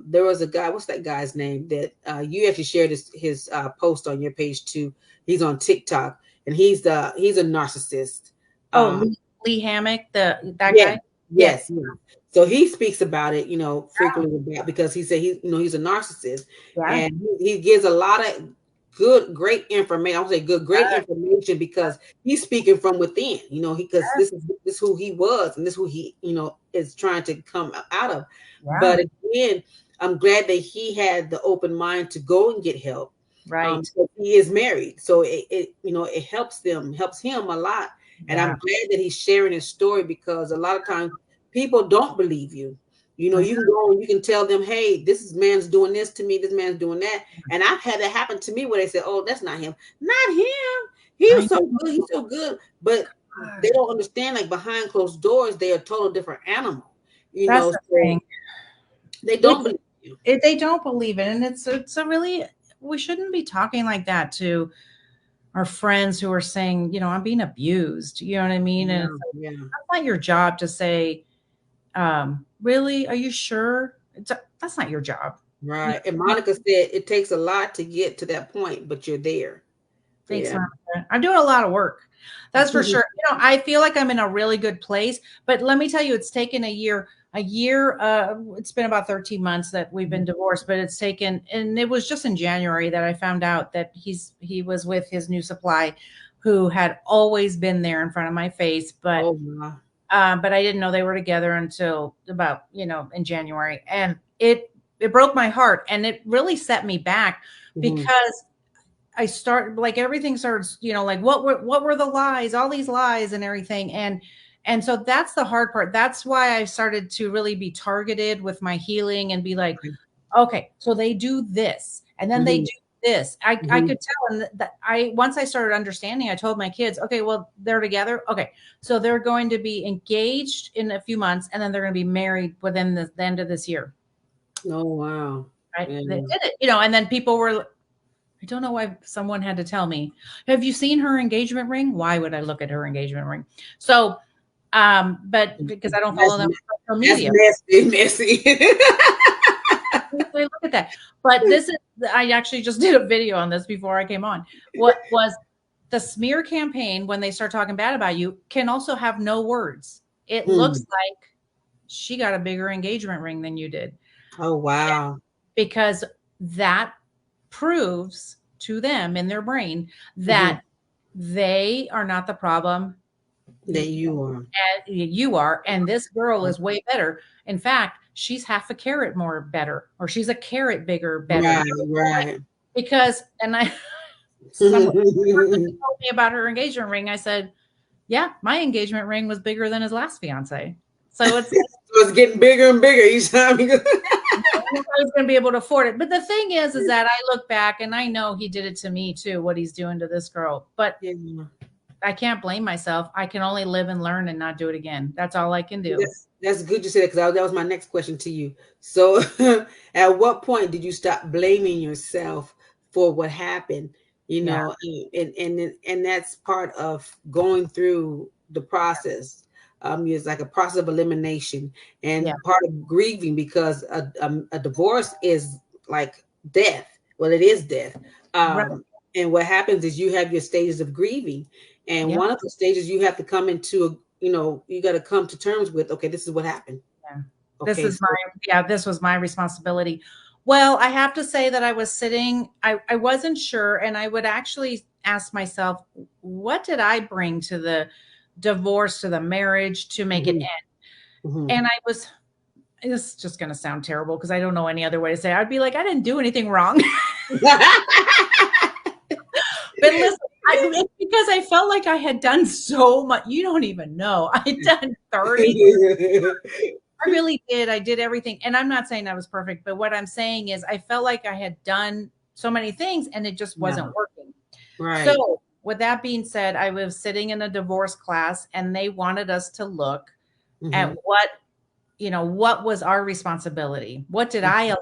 there was a guy, what's that guy's name that you actually shared his post on your page too. He's on TikTok and he's a narcissist. Oh, Um, Lee Hammock, that yeah, guy? Yes. yes, yes. So he speaks about it, frequently because he said he's a narcissist, Yeah. and he gives a lot of good, great information. I would say good, great Yeah. information because he's speaking from within, because this is who he was and this is who he, is trying to come out of. Yeah. But again, I'm glad that he had the open mind to go and get help. Right. Because he is married, so it helps him a lot, and I'm Yeah. glad that he's sharing his story because a lot of times people don't believe you. Mhm. You can go and you can tell them, hey, man's doing this to me, this man's doing that. And I've had that happen to me where they say, oh, that's not him. Not him. He I was so good. He's so good. But they know. don't understand, like behind closed doors, they're a total different animal. That's the So thing. they don't It's believe you. they don't believe it, and it's a really, we shouldn't be talking like that to our friends who are saying, I'm being abused. You know what I mean? And it's Yeah, like, yeah. that's not your job to say, really? Are you sure? That's not your job. You Right. And know, Monica said it takes a lot to get to that point, but you're there. thanks, Yeah. Monica. I'm doing a lot of work. That's for sure. I feel like I'm in a really good place, but let me tell you, it's taken a year. It's been about 13 months that we've been divorced, but it's taken, and it was just in January that I found out that he was with his new supply, who had always been there in front of my face, but Oh my. But I didn't know they were together until about, in January. And it broke my heart, and it really set me back Mhm. because I start like everything starts, like what were the lies, all these lies and everything. And so that's the hard part. That's why I started to really be targeted with my healing and be like, okay, so they do this and then they Mhm. do this. I Mhm. could tell. And that I, once I started understanding, I told my kids, okay, well, they're together. Okay. So they're going to be engaged in a few months and then they're going to be married within the end of this year. Oh wow. Right. Yeah. They did it, and then people were, I don't know why someone had to tell me, have you seen her engagement ring? Why would I look at her engagement ring? So, but because I don't follow That's them on social that's media, messy, messy. I look at that. But this is, I actually just did a video on this before I came on. What was the smear campaign when they start talking bad about you can also have no words. It looks Hmm. like she got a bigger engagement ring than you did Oh wow. because that proves to them in their brain Hmm. that they are not the problem. That you are. You are, and this girl is way better. In fact, she's half a carrot more better, or she's a carrot bigger better. Right, right. Because, and I, someone told me about her engagement ring. I said, yeah, my engagement ring was bigger than his last fiance. So it's like, So it's getting bigger and bigger each time. nobody's going to be able to afford it. But the thing is that I look back and I know he did it to me too, what he's doing to this girl. But Yeah. I can't blame myself. I can only live and learn and not do it again. That's all I can do. That's good you said that because that was my next question to you. So, at what point did you stop blaming yourself for what happened? You Yeah. know, and that's part of going through the process. It's like a process of elimination Yeah. and part of grieving because a divorce is like death. Well, it is death. Right. And what happens is you have your stages of grieving, and Yeah. one of the stages you have to come into you got to come to terms with, okay, this is what happened. Yeah. This Okay, is my, so yeah, this was my responsibility. Well, I have to say that I was sitting, I wasn't sure. And I would actually ask myself, what did I bring to the divorce, to the marriage to make it mhm, end? mhm. And I was, this is just going to sound terrible because I don't know any other way to say it. I'd be like, I didn't do anything wrong. But listen, it's because I felt like I had done so much. You don't even know. I had done 30. I really did. I did everything. And I'm not saying I was perfect, but what I'm saying is I felt like I had done so many things and it just Yeah, wasn't working. right. So, with that being said, I was sitting in a divorce class and they wanted us to look at Mhm, what was our responsibility? What did I,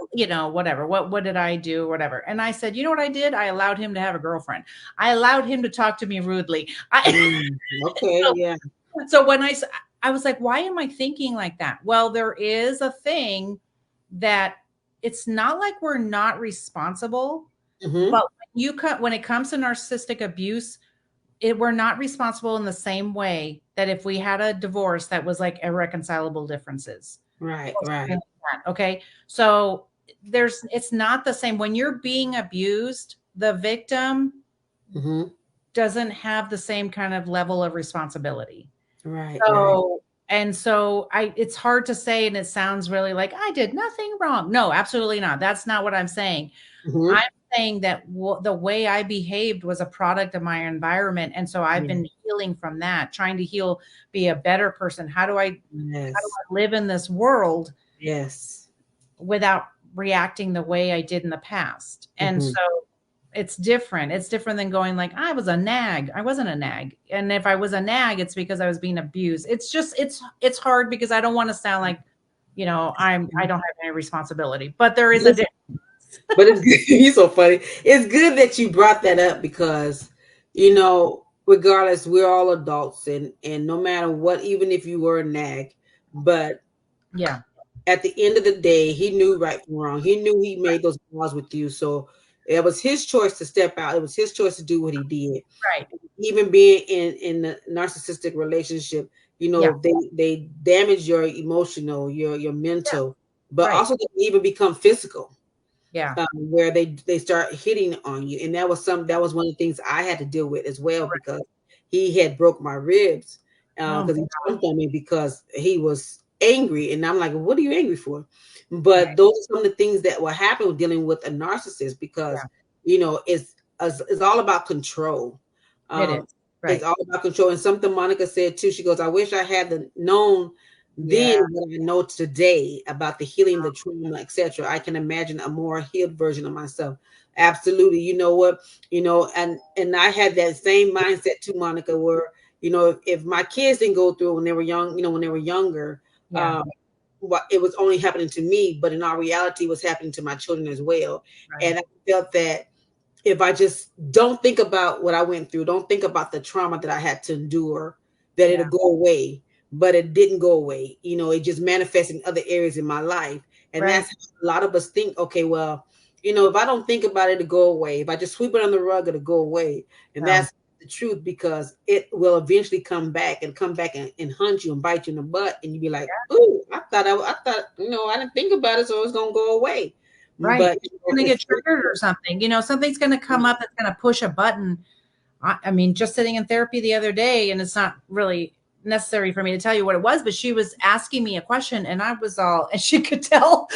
whatever, what did I do, whatever. And I said, you know what I did? I allowed him to have a girlfriend. I allowed him to talk to me rudely. okay, So, yeah. so when I was like, why am I thinking like that? Well, there is a thing that it's not like we're not responsible, Mhm, but when it comes to narcissistic abuse, we're not responsible in the same way that if we had a divorce that was like irreconcilable differences right, or something right. like that. Okay. So it's not the same. When you're being abused, the victim Mhm, doesn't have the same kind of level of responsibility. right, right. So it's hard to say, and it sounds really like I did nothing wrong. No, absolutely not. That's not what I'm saying. I'm Mhm, saying that the way I behaved was a product of my environment, and so I've yeah, been healing from that, trying to heal, be a better person. yes, How do I live in this world yes. without reacting the way I did in the past? And Mhm. so it's different. It's different than going like, I was a nag. I wasn't a nag. And if I was a nag, it's because I was being abused. It's just it's hard because I don't want to sound like, I don't have any responsibility. But there is a Yes, difference. but it's good. You're so funny. It's good that you brought that up because, regardless, we're all adults, and no matter what, even if you were a nag, but Yeah. at the end of the day, he knew right from wrong. He knew he made those laws with you, so it was his choice to step out. It was his choice to do what he did. Right. Even being in a narcissistic relationship, Yeah. they damage your emotional, your Yeah. mental, but Right. also they can even become physical, Yeah. where they start hitting on you. And that was one of the things I had to deal with as well because he had broke my ribs. Oh my because he God. jumped on me because he was angry, and I'm like, what are you angry for? But Right. those are some of the things that will happen with dealing with a narcissist, Yeah, because it's all about control. it um is. it's Right. all about control. And something Monica said too, she goes, I wish I had known then Yeah. what I know today about the healing, the trauma, etc. I can imagine a more healed version of myself. Absolutely. You know what? And I had that same mindset too, Monica, where if my kids didn't go through when they were young, when they were younger, Yeah. um, it was only happening to me, but in our reality, it was happening to my children as well. Right. And I felt that if I just don't think about what I went through, don't think about the trauma that I had to endure, that it'll Yeah. go away. But it didn't go away. It just manifests in other areas in my life. And Right. that's how a lot of us think, okay, well, if I don't think about it, it'll go away. If I just sweep it on the rug, it'll go away. And No. that's the truth, because it will eventually come back and hunt you and bite you in the butt. And you'll be like, oh, I thought, I didn't think about it, so it's going to go away. Right. But You're going to get it's triggered or something. Something's going to come up that's going to push a button. I mean, just sitting in therapy the other day, and it's not really necessary for me to tell you what it was, but she was asking me a question, and I was all, and she could tell.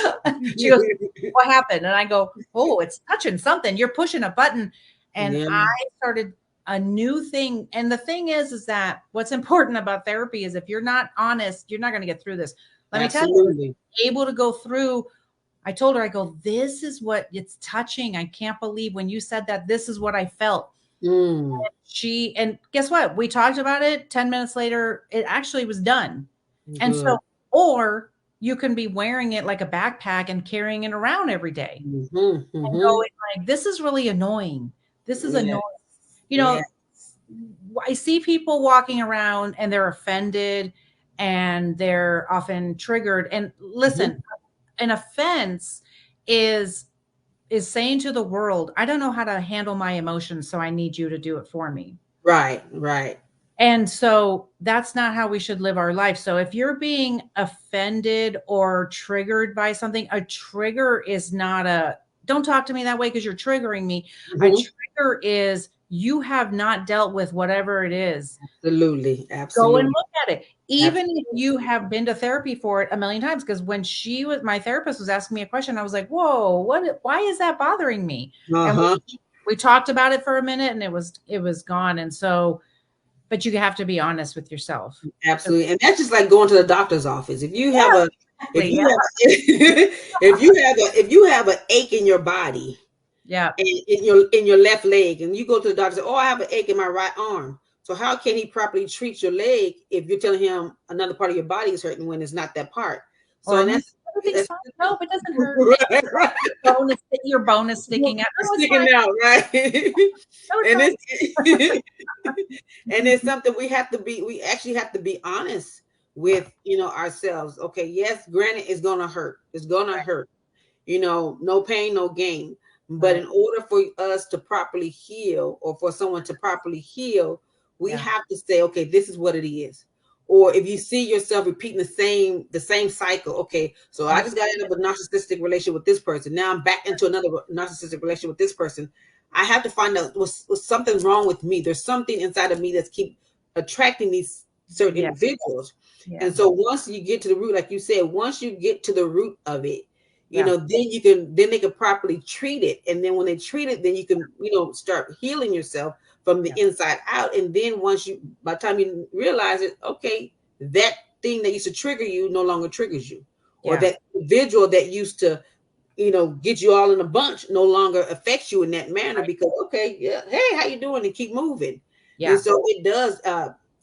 She goes, what happened? And I go, oh, it's touching something. You're pushing a button. And yeah, I started a new thing. And the thing is that what's important about therapy is if you're not honest, you're not going to get through this. Let me tell you, I was absolutely. able to go through. I told her, I go, this is what it's touching. I can't believe when you said that, this is what I felt. Mm, And guess what? We talked about it. 10 minutes later, it actually was done. And so, good. or you can be wearing it like a backpack and carrying it around every day Mm-hmm, and mm-hmm. going like, this is really annoying. This is Yeah, annoying. You yeah. know, I see people walking around and they're offended and they're often triggered. And Mm-hmm. listen, an offense is saying to the world, I don't know how to handle my emotions, so I need you to do it for me. Right, right. And so that's not how we should live our life. So if you're being offended or triggered by something, a trigger is not a don't talk to me that way because you're triggering me. A Mm-hmm. trigger is you have not dealt with whatever it is. Absolutely, Go and absolutely, look at it. Even if absolutely. you have been to therapy for it a million times, because when my therapist was asking me a question, I was like, whoa, why is that bothering me? And Uh-huh. we talked about it for a minute and it was gone. And so, but you have to be honest with yourself. Absolutely. And that's just like going to the doctor's office. If you have Yeah, a if exactly. you Yeah. have if you have an ache in your body, Yeah. and in your left leg, and you go to the doctor and say, oh, I have an ache in my right arm. So how can he properly treat your leg if you're telling him another part of your body is hurting when it's not that part? So Or and no, everything's that's fine. No, it doesn't hurt. right, right. Your bone is sticking out. No, it's Sticking fine. out, right? No, it's and fine. it's and it's something we actually have to be honest with ourselves. Okay, yes, granted, it's gonna hurt. It's gonna hurt. No pain, no gain. But Right. in order for us to properly heal, or for someone to properly heal, we Yeah. have to say, okay, this is what it is. Or if you see yourself repeating the same cycle, okay, so I Right. just got out of a narcissistic relationship with this person. Now I'm back into another narcissistic relationship with this person. I have to find out was something wrong with me. There's something inside of me that's keep attracting these certain Yeah. individuals. Yeah. And so once you get to the root, like you said, once you get to the root of it, Yeah. then they can properly treat it. And then when they treat it, then you can, start healing yourself from the Yeah. inside out. And then by the time you realize it, okay, that thing that used to trigger you no longer triggers you. Or Yeah. that individual that used to, get you all in a bunch no longer affects you in that manner, Right. because, okay, yeah, hey, how you doing? And keep moving. And Yeah. so it does,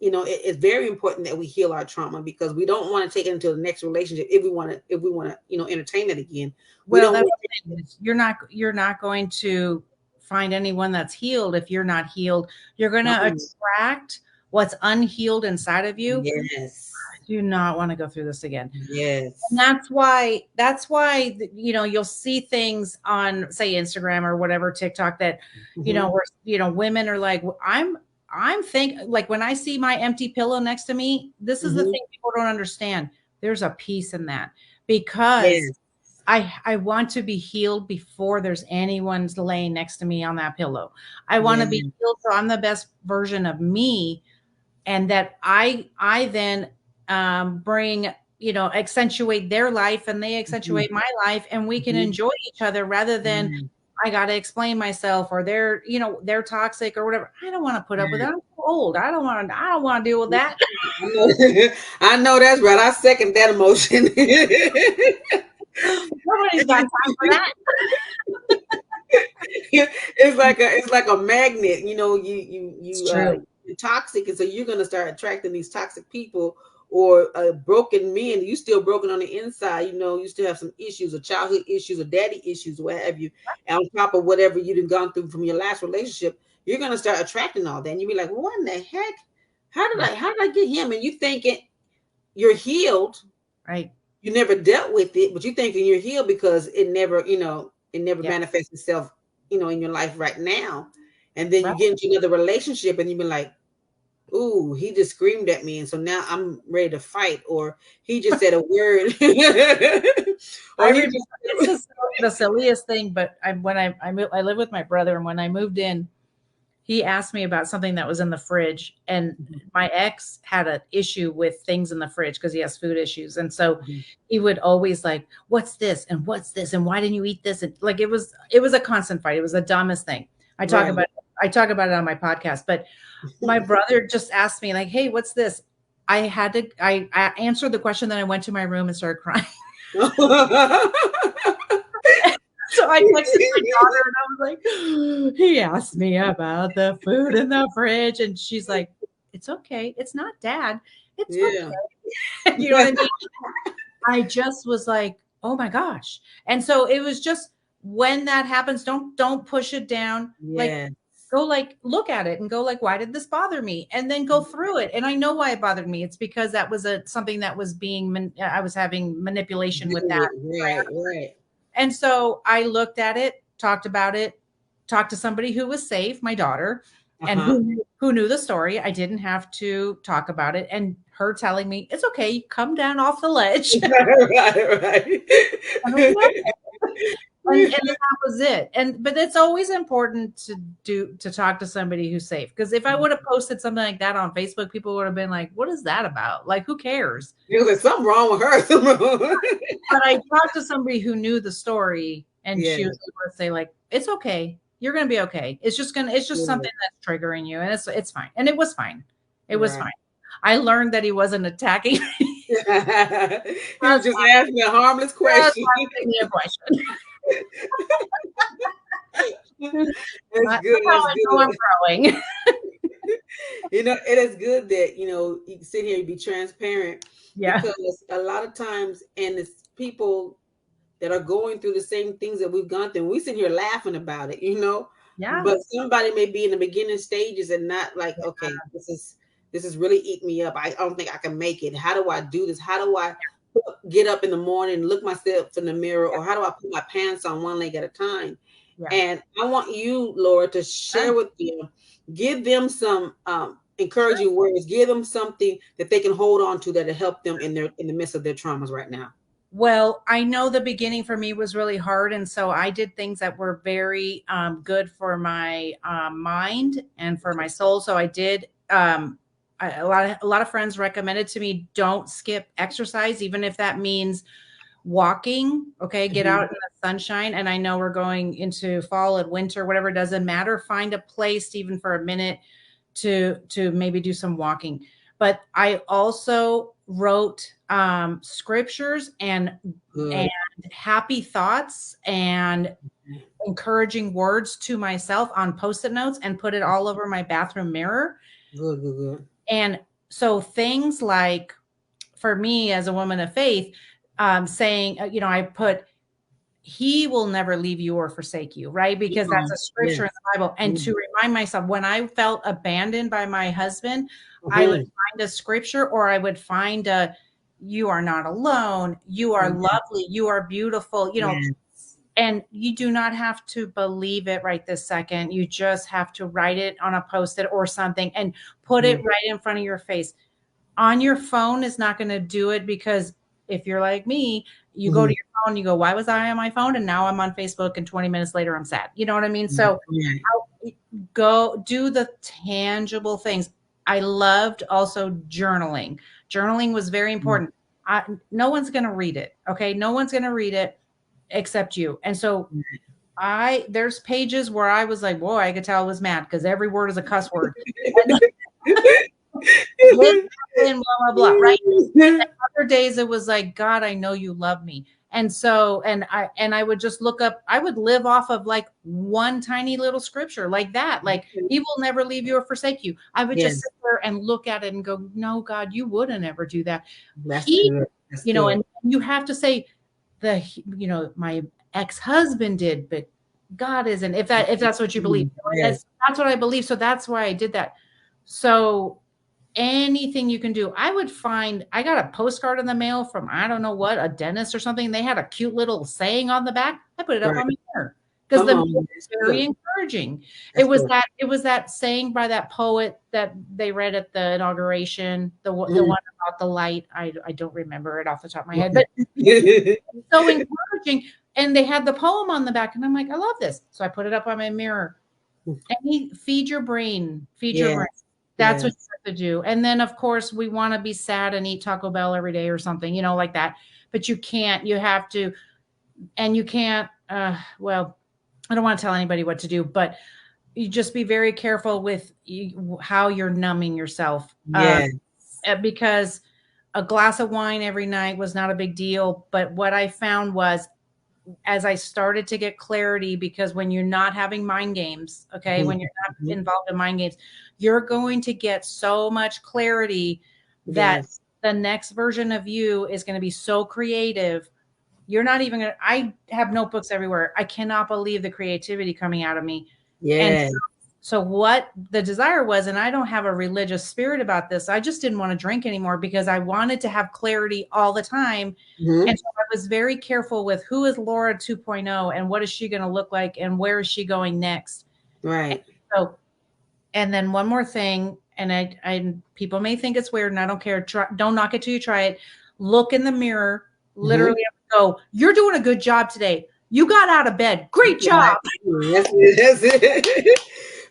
it's very important that we heal our trauma, because we don't want to take it into the next relationship if we want to entertain it again. We Well, don't that's want the thing is you're not going to find anyone that's healed if you're not healed. You're going to to. attract what's unhealed inside of you. Yes, I do not want to go through this again. And yes. that's why you'll see things on say Instagram or whatever TikTok that Hmm. where women are like I'm think like when I see my empty pillow next to me, this is the Hmm. thing people don't understand. There's a peace in that because Yes. I want to be healed before there's anyone's laying next to me on that pillow. I want to be Yes. healed so I'm the best version of me and that I then bring, accentuate their life and they accentuate my life, and we can Mhm. enjoy each other rather than Mhm. I got to explain myself, or they're toxic or whatever. I don't want to put up with that. Right. I'm too old. I don't want to deal with that. I know, I know that's right. I second that emotion. Nobody's got time for that. It's like a magnet. It's true. you're toxic, and so you're gonna start attracting these toxic people or broken men. You still broken on the inside. You still have some issues, or childhood issues, or daddy issues, or what have you. And on top of whatever you've gone through from your last relationship, you're gonna start attracting all that, and you be like, "What in the heck? Yeah. How did I get him?" And you thinking you're healed. Right. You never dealt with it, but you thinking you're healed because it never Yeah. manifests itself, in your life right now. And then Right. you get into another relationship and you be like, ooh, he just screamed at me. And so now I'm ready to fight. Or he just said a word. I Or he remember it's just the silliest thing, but I live with my brother, and when I moved in, he asked me about something that was in the fridge, and my ex had an issue with things in the fridge because he has food issues, and so he would always like, "What's this? And what's this? And why didn't you eat this?" And like it was a constant fight. It was the dumbest thing. I talk right. about I talk about it on my podcast, but my brother just asked me like, "Hey, what's this?" I answered the question, then I went to my room and started crying. So I texted my daughter and I was like, he asked me about the food in the fridge. And she's like, it's okay. It's not dad. It's Yeah. okay. You know what I mean? I just was like, oh my gosh. And so it was just, when that happens, don't push it down. Like, Yeah. go like look at it and go like, why did this bother me? And then go through it. And I know why it bothered me. It's because that was something that was I was having manipulation with that. Right. Right. And so I looked at it, talked about it, talked to somebody who was safe, my daughter, and Uh-huh. who knew the story. I didn't have to talk about it, and her telling me, "It's okay, come down off the ledge." Right. Right. And I was like, and that was it. But it's always important to talk to somebody who's safe, because if I would have posted something like that on Facebook, people would have been like, what is that about? Like, who cares? It was like something wrong with her. Something wrong. But I talked to somebody who knew the story, and Yeah. she was able to say like, it's okay, you're gonna be okay, it's just Yeah. something that's triggering you, and it's fine. And it was fine. It was Right. fine. I learned that he wasn't attacking me. He was just asking me a harmless Just question. asking me a question. That's That's good. how That's I know I'm good. growing. It is good that you can sit here and be transparent, Yeah. because a lot of times, and it's people that are going through the same things that we've gone through. And we sit here laughing about it. Yeah. But somebody may be in the beginning stages and not like, okay, this is really eating me up. I don't think I can make it. How do I do this? How do I get up in the morning, look myself in the mirror, or how do I put my pants on one leg at a time? Yeah. And I want you, Laura, to Yeah. share with them, give them some Sure. encouraging words, give them something that they can hold on to that'll help them in the midst of their traumas right now. Well, I know the beginning for me was really hard, and so I did things that were very good for my mind and for my soul. So I did. A lot of friends recommended to me, don't skip exercise, even if that means walking. Okay, get out Mhm. in the sunshine. And I know we're going into fall and winter, whatever, doesn't matter. Find a place, even for a minute, to maybe do some walking. But I also wrote scriptures and Good. happy thoughts and encouraging words to myself on post-it notes, and put it all over my bathroom mirror. Good, good, good. And so things like, for me as a woman of faith, saying, I put, he will never leave you or forsake you, right? Because that's a scripture in Yes. the Bible. And to remind myself, when I felt abandoned by my husband, I would Mhm. find a scripture, or I would find you are not alone. You are Mhm. lovely. You are beautiful, Yes. and you do not have to believe it right this second. You just have to write it on a post-it or something and put it Mhm. right in front of your face. On your phone is not going to do it, because if you're like me, you go to Mhm. your phone, you go, why was I on my phone? And now I'm on Facebook, and 20 minutes later, I'm sad. You know what I mean? Mhm. So Right. go do the tangible things. I loved also journaling. Journaling was very important. No one's going to read it. Okay. No one's going to read it except you. And so there's pages where I was like, boy, I could tell I was mad because every word is a cuss word. Blah, blah, blah, right? And then other days it was like, God, I know you love me. And so, I would just look up, I would live off of like one tiny little scripture like that. Like he will never leave you or forsake you. I would just sit there and look at it and go, no, God, you wouldn't ever do that. That's good. That's good. And you have to say my ex-husband did, but God isn't, if that's what you believe. Yes. That's what I believe. So that's why I did that. So anything you can do. I got a postcard in the mail from, I don't know what, a dentist or something. They had a cute little saying on the back. I put it up on my mirror because the was very encouraging. It was that saying by that poet that they read at the inauguration, the one about the light. I don't remember it off the top of my head, but so encouraging. And they had the poem on the back, and I'm like, I love this. So I put it up on my mirror. And feed your brain. Your brain. That's what you have to do. And then, of course, we want to be sad and eat Taco Bell every day or something, like that. But you can't. You have to. And you can't. Well, I don't want to tell anybody what to do, but you just be very careful with how you're numbing yourself. Yes. Because a glass of wine every night was not a big deal. But what I found was, as I started to get clarity, because when you're not having mind games, okay, when you're not involved in mind games, you're going to get so much clarity that the next version of you is going to be so creative. You're not even going to, I have notebooks everywhere. I cannot believe the creativity coming out of me. Yeah. And so what the desire was, and I don't have a religious spirit about this, I just didn't want to drink anymore because I wanted to have clarity all the time. And so I was very careful with who is Laura 2.0 and what is she going to look like and where is she going next? Right. And then one more thing, and I people may think it's weird and I don't care. Don't knock it till you try it. Look in the mirror, literally go, you're doing a good job today. You got out of bed. Great job. That's it.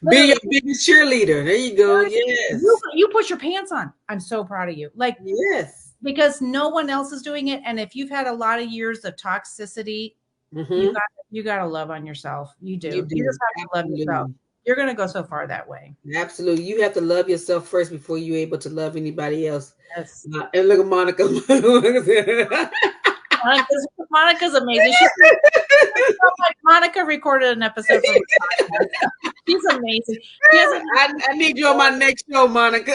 Be your biggest cheerleader. There you go. Yes. You put your pants on. I'm so proud of you. Like, yes. Because no one else is doing it. And if you've had a lot of years of toxicity, you got to love on yourself. You do. You just have to love yourself. You're going to go so far that way. Absolutely. You have to love yourself first before you're able to love anybody else. Yes. And look at Monica. Monica's amazing. Monica recorded an episode. She's amazing. I need you on my next show, Monica.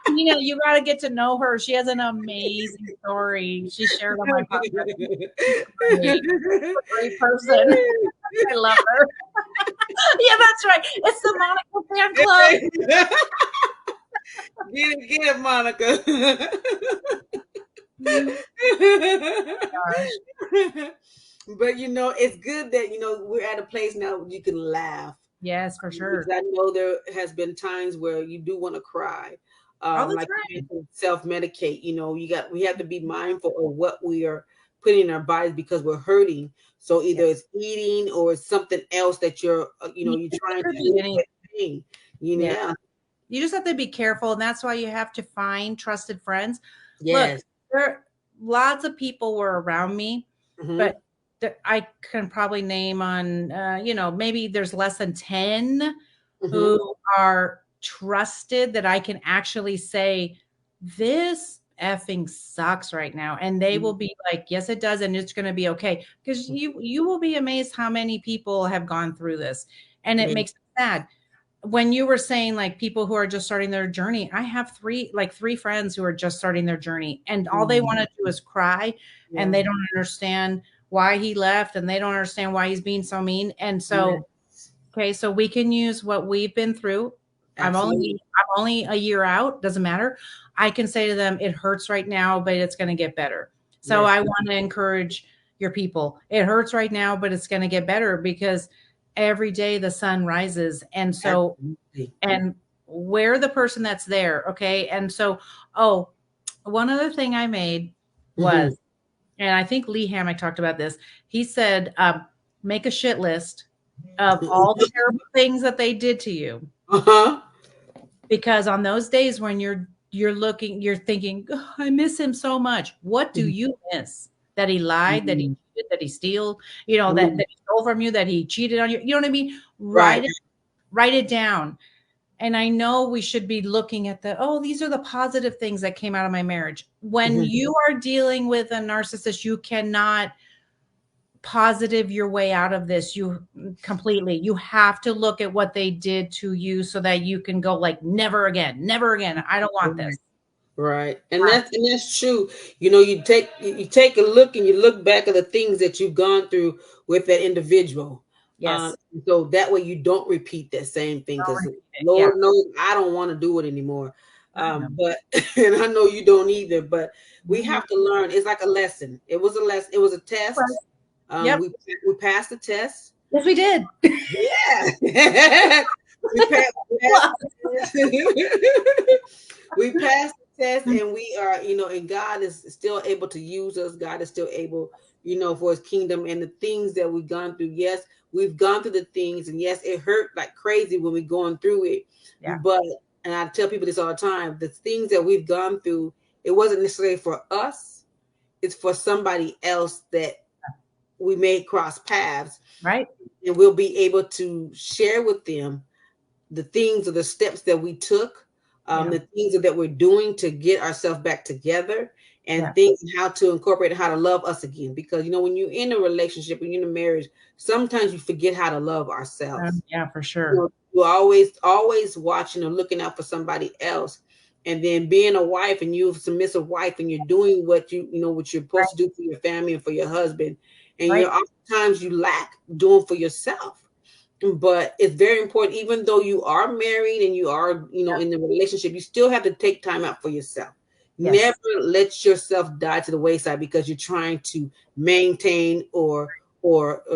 You got to get to know her. She has an amazing story. She shared on my podcast. She's a great person. I love her. Yeah, that's right. It's the Monica fan club. Get it, Monica. But it's good that we're at a place now where you can laugh. Yes, for sure. Because I know there has been times where you do want to cry. Like self-medicate. We have to be mindful of what we are putting in our bodies because we're hurting. So either it's eating or it's something else that you're trying to do. You just have to be careful, and that's why you have to find trusted friends. Yes. Look, lots of people were around me, but I can probably name on, maybe there's less than 10 who are trusted that I can actually say, this effing sucks right now. And they will be like, yes, it does. And it's going to be okay. Because you will be amazed how many people have gone through this. And it makes me sad. When you were saying like people who are just starting their journey, I have three friends who are just starting their journey, and all they want to do is cry, and they don't understand why he left, and they don't understand why he's being so mean. And so, okay, so we can use what we've been through. Absolutely. I'm only a year out. Doesn't matter. I can say to them, it hurts right now, but it's going to get better. So I want to encourage your people. It hurts right now, but it's going to get better because every day the sun rises. And so, and we're the person that's there. Okay. And so, one other thing I made was, and I think Lee Hammock talked about this. He said, make a shit list of all the terrible things that they did to you. Because on those days when you're thinking, "Oh, I miss him so much." What do Mhm. you miss? That he lied, that he Mhm. cheated, that he steal, you know, that Mhm. that he stole from you, that he cheated on you. You know what I mean? Right. Write it down. And I know we should be looking at oh, these are the positive things that came out of my marriage. When Mhm. you are dealing with a narcissist, you cannot positive your way out of this. You have to look at what they did to you so that you can go like, never again, never again. I don't want Right. this. Right. And that's true. You take a look and you look back at the things that you've gone through with that individual. Yes. So that way you don't repeat that same thing Don't because repeat it. Yeah. Lord knows I don't want to do it anymore. I know. But and I know you don't either, but we Mhm. have to learn. It's like a lesson. It was a lesson, it was a Right. test. Yep. We passed the test. Yes, we did. Yeah. We passed the test. We passed the test and we are, and God is still able to use us. God is still able, for his kingdom and the things that we've gone through. Yes, we've gone through the things, and yes, it hurt like crazy when we're going through it. Yeah. But and I tell people this all the time, the things that we've gone through, it wasn't necessarily for us, it's for somebody else that we may cross paths, Right. and we'll be able to share with them the things or the steps that we took, Yeah. the things that we're doing to get ourselves back together, and Yeah. things how to incorporate how to love us again. Because when you're in a relationship, when you're in a marriage, sometimes you forget how to love ourselves. Yeah, for sure. You're always watching or looking out for somebody else. And then being a wife and you're a submissive wife and you're doing what you're supposed to Right. do for your family and for your husband, and Right. you're oftentimes you lack doing for yourself. But it's very important, even though you are married and you are, Yeah. in the relationship, you still have to take time out for yourself. Never Yes. let yourself die to the wayside because you're trying to maintain or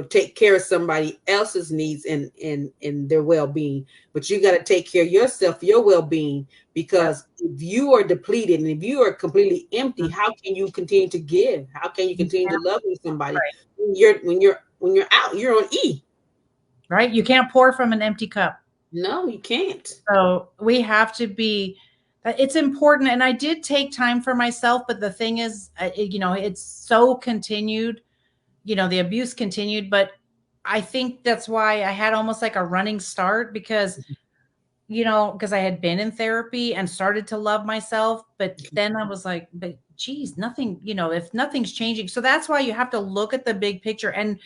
take care of somebody else's needs and their well-being. But you got to take care of yourself, your well-being, Yep. because if you are depleted and if you are completely empty, Mhm. how can you continue to give? How can you You continue to can't. love somebody Right. when you're out, you're on E. Right. You can't pour from an empty cup. No, you can't. So we have to be, it's important. And I did take time for myself, but the thing is, it's so continued, the abuse continued. But I think that's why I had almost like a running start because I had been in therapy and started to love myself. But then I was like, but geez, nothing, if nothing's changing. So that's why you have to look at the big picture. And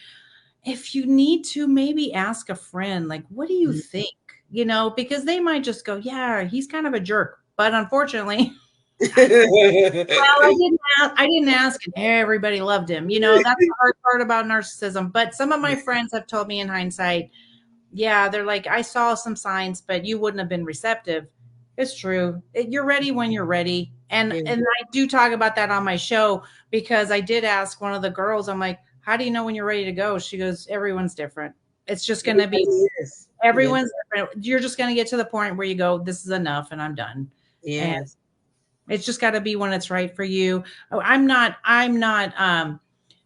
if you need to, maybe ask a friend, like, what do you think? Because they might just go, yeah, he's kind of a jerk. But unfortunately, well, I didn't ask, and everybody loved him. That's the hard part about narcissism. But some of my friends have told me in hindsight, yeah, they're like, I saw some signs, but you wouldn't have been receptive. It's true. You're ready when you're ready. And Yeah, I do talk about that on my show because I did ask one of the girls, I'm like, how do you know when you're ready to go? She goes, everyone's different. It's just going to be everybody is. Yes, everyone's different. You're just going to get to the point where you go, this is enough and I'm done. And yes, it's just got to be when it's right for you. Oh, I'm not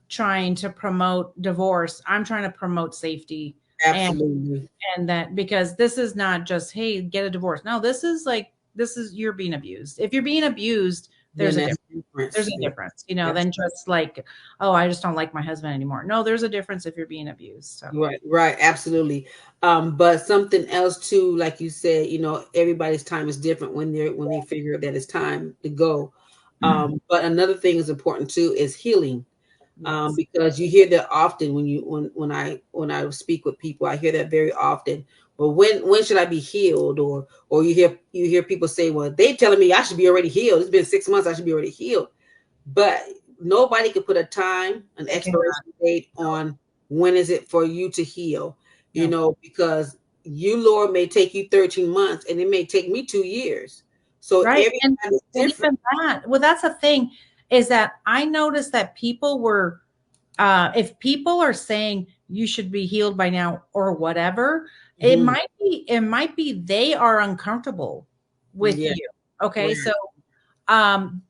trying to promote divorce. I'm trying to promote safety and absolutely. that because this is not just, hey, get a divorce. No, this is you're being abused. If you're being abused, Then there's a that's difference. the There's difference. a Yeah, difference, than absolutely. just like, oh, I just don't like my husband anymore. No, there's a difference if you're being abused. So Right, right, absolutely. But something else too, like you said, everybody's time is different when they figure that it's time to go. But another thing is important too is healing. yes. Because you hear that often when I speak with people, I hear that very often. Well, when should I be healed? Or you hear people say, well, they telling me I should be already healed. It's been 6 months, I should be already healed. But nobody can put a time, an They cannot. expiration date on when is it for you to heal. No. Because you, Lord, may take you 13 months, and it may take me 2 years. So Right. everybody's And different. even that, well, that's the thing is that I noticed that people were, if people are saying you should be healed by now or whatever, Mhm. it might be they are uncomfortable with Yeah, you. Okay. right. So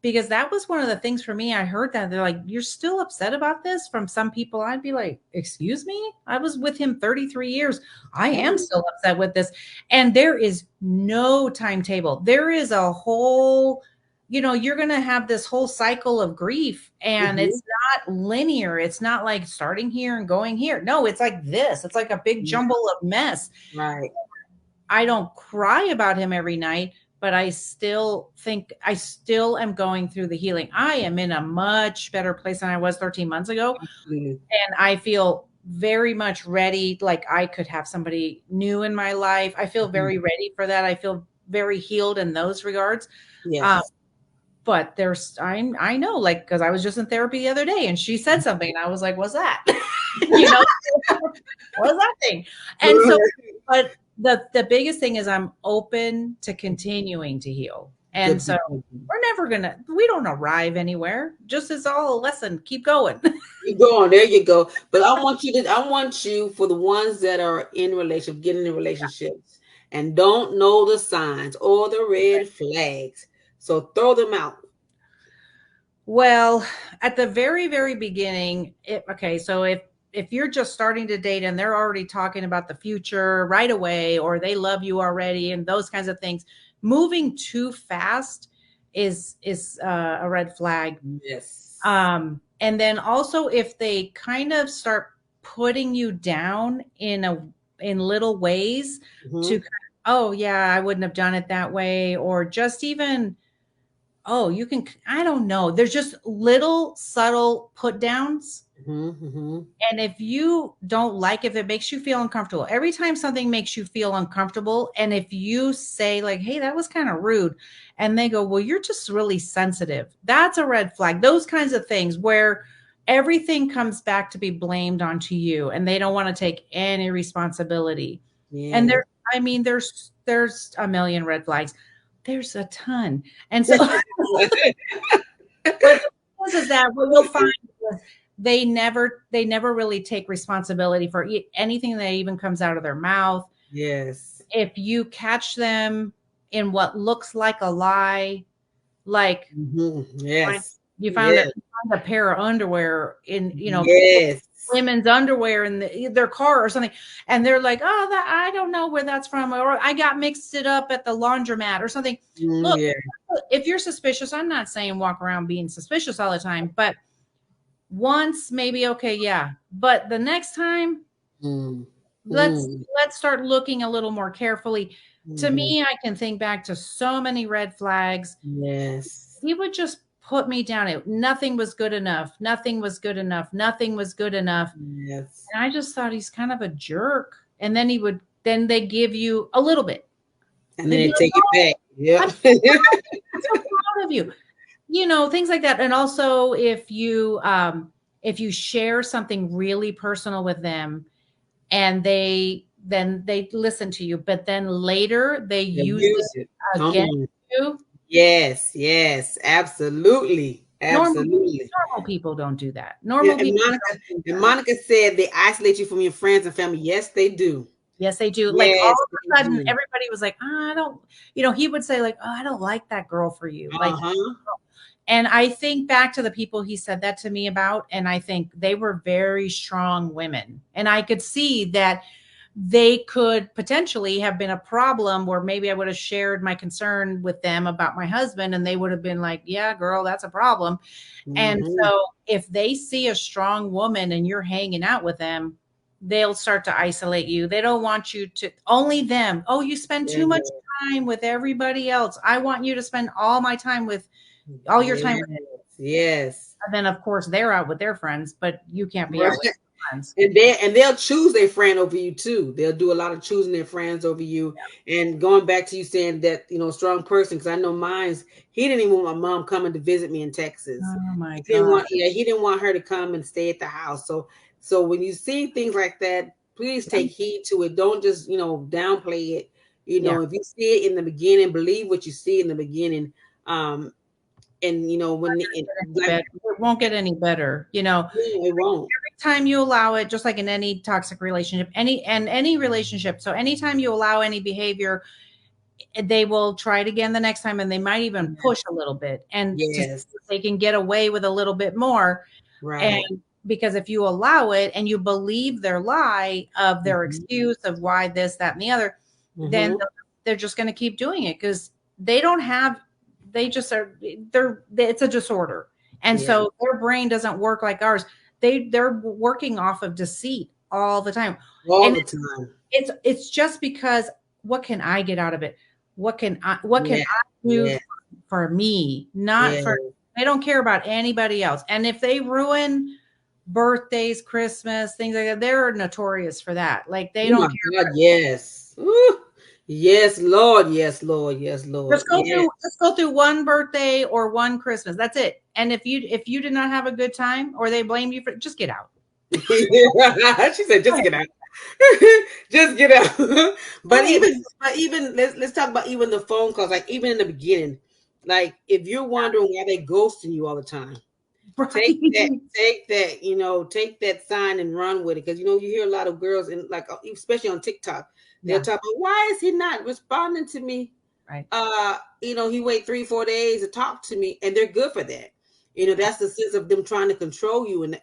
Because that was one of the things for me. I heard that they're like, you're still upset about this from some people. I'd be like, excuse me? I was with him 33 years. I am still upset with this. And there is no timetable. There is a whole, you're going to have this whole cycle of grief, and it's not linear. It's not like starting here and going here. No, it's like this. It's like a big jumble of mess. Right. I don't cry about him every night, but I still think I still am going through the healing. I am in a much better place than I was 13 months ago. Absolutely. And I feel very much ready. Like I could have somebody new in my life. I feel very ready for that. I feel very healed in those regards. Yes. But I know, like, because I was just in therapy the other day and she said something and I was like, what's that? What's that thing? And so, but the biggest thing is I'm open to continuing to heal. And so we don't arrive anywhere. Just as all a lesson, keep going. Keep going. There you go. But I want you for the ones that are in relationship, getting in relationships and don't know the signs or the red flags. So throw them out. Well, at the very, very beginning, so if you're just starting to date and they're already talking about the future right away, or they love you already and those kinds of things, moving too fast is a red flag. Yes. And then also if they kind of start putting you down in little ways to, oh yeah, I wouldn't have done it that way, or just even, oh, you can, I don't know. There's just little subtle put downs. And if you don't like, if it makes you feel uncomfortable, every time something makes you feel uncomfortable, and if you say like, hey, that was kind of rude, and they go, well, you're just really sensitive, that's a red flag. Those kinds of things where everything comes back to be blamed onto you and they don't want to take any responsibility. Yeah. And there's a million red flags. There's a ton. And so what is that? What you'll find is they never really take responsibility for anything that even comes out of their mouth. Yes. If you catch them in what looks like a lie, like yes, you found a pair of underwear in, women's underwear in their car or something, and they're like, oh, I don't know where that's from, or I got mixed it up at the laundromat or something. Look, if you're suspicious, I'm not saying walk around being suspicious all the time, but once maybe, okay, yeah, but the next time, let's start looking a little more carefully. To me, I can think back to so many red flags. Yes, he would just put me down. Nothing was good enough. Nothing was good enough. Nothing was good enough. Yes. And I just thought he's kind of a jerk. And then then they give you a little bit. And then they take it back. Yeah. I'm so proud of you. Things like that. And also if you share something really personal with them and then they listen to you, but then later they use it against you. Yes, absolutely. Normal people don't do that. Monica said they isolate you from your friends and family. Yes, they do. Yes, they do. Like all of a sudden, everybody was like, I don't, he would say like, oh, I don't like that girl for you. And I think back to the people he said that to me about, and I think they were very strong women. And I could see that they could potentially have been a problem where maybe I would have shared my concern with them about my husband and they would have been like, yeah, girl, that's a problem. And so if they see a strong woman and you're hanging out with them, they'll start to isolate you. They don't want you to, only them. Oh, you spend too much time with everybody else. I want you to spend all my time with all your time. Yes. And then of course they're out with their friends, but you can't be out with friends. And they'll choose their friend over you too. They'll do a lot of choosing their friends over you. Yeah. And going back to you saying that, strong person, because I know mine's, he didn't even want my mom coming to visit me in Texas. Oh my God. He didn't want her to come and stay at the house. So when you see things like that, please take heed to it. Don't just, downplay it. If you see it in the beginning, believe what you see in the beginning. And when it won't get any better, it won't. Every time you allow it, just like in any toxic relationship, any relationship. So anytime you allow any behavior, they will try it again the next time, and they might even push a little bit and to see Yes. if they can get away with a little bit more. And Right. because if you allow it and you believe their lie of their Mhm. excuse of why this, that, and the other, then Mhm. they're just going to keep doing it because they don't have, they just are, it's a disorder. And Yeah. so their brain doesn't work like ours. They're working off of deceit all the time. All And the time. it's just because what can I get out of it? What can Yeah. I do Yeah. for me? Not Yeah. for, they don't care about anybody else. And if they ruin birthdays, Christmas, things like that, they're notorious for that. Like they Oh my don't God. Yes. Ooh. Yes, Lord. Yes, Lord. Yes, Lord. Yeah. just go through one birthday or one Christmas. That's it. And if you did not have a good time or they blame you for, just get out. She said, just get out. Just get out. but Right. even but even let's talk about even the phone calls, like even in the beginning. Like if you're wondering why they ghosting you all the time, Right. take that, take that sign and run with it. Because you hear a lot of girls and like especially on TikTok, they'll Yeah. talk about why is he not responding to me? Right. He wait 3-4 days to talk to me, and they're good for that. That's the sense of them trying to control you in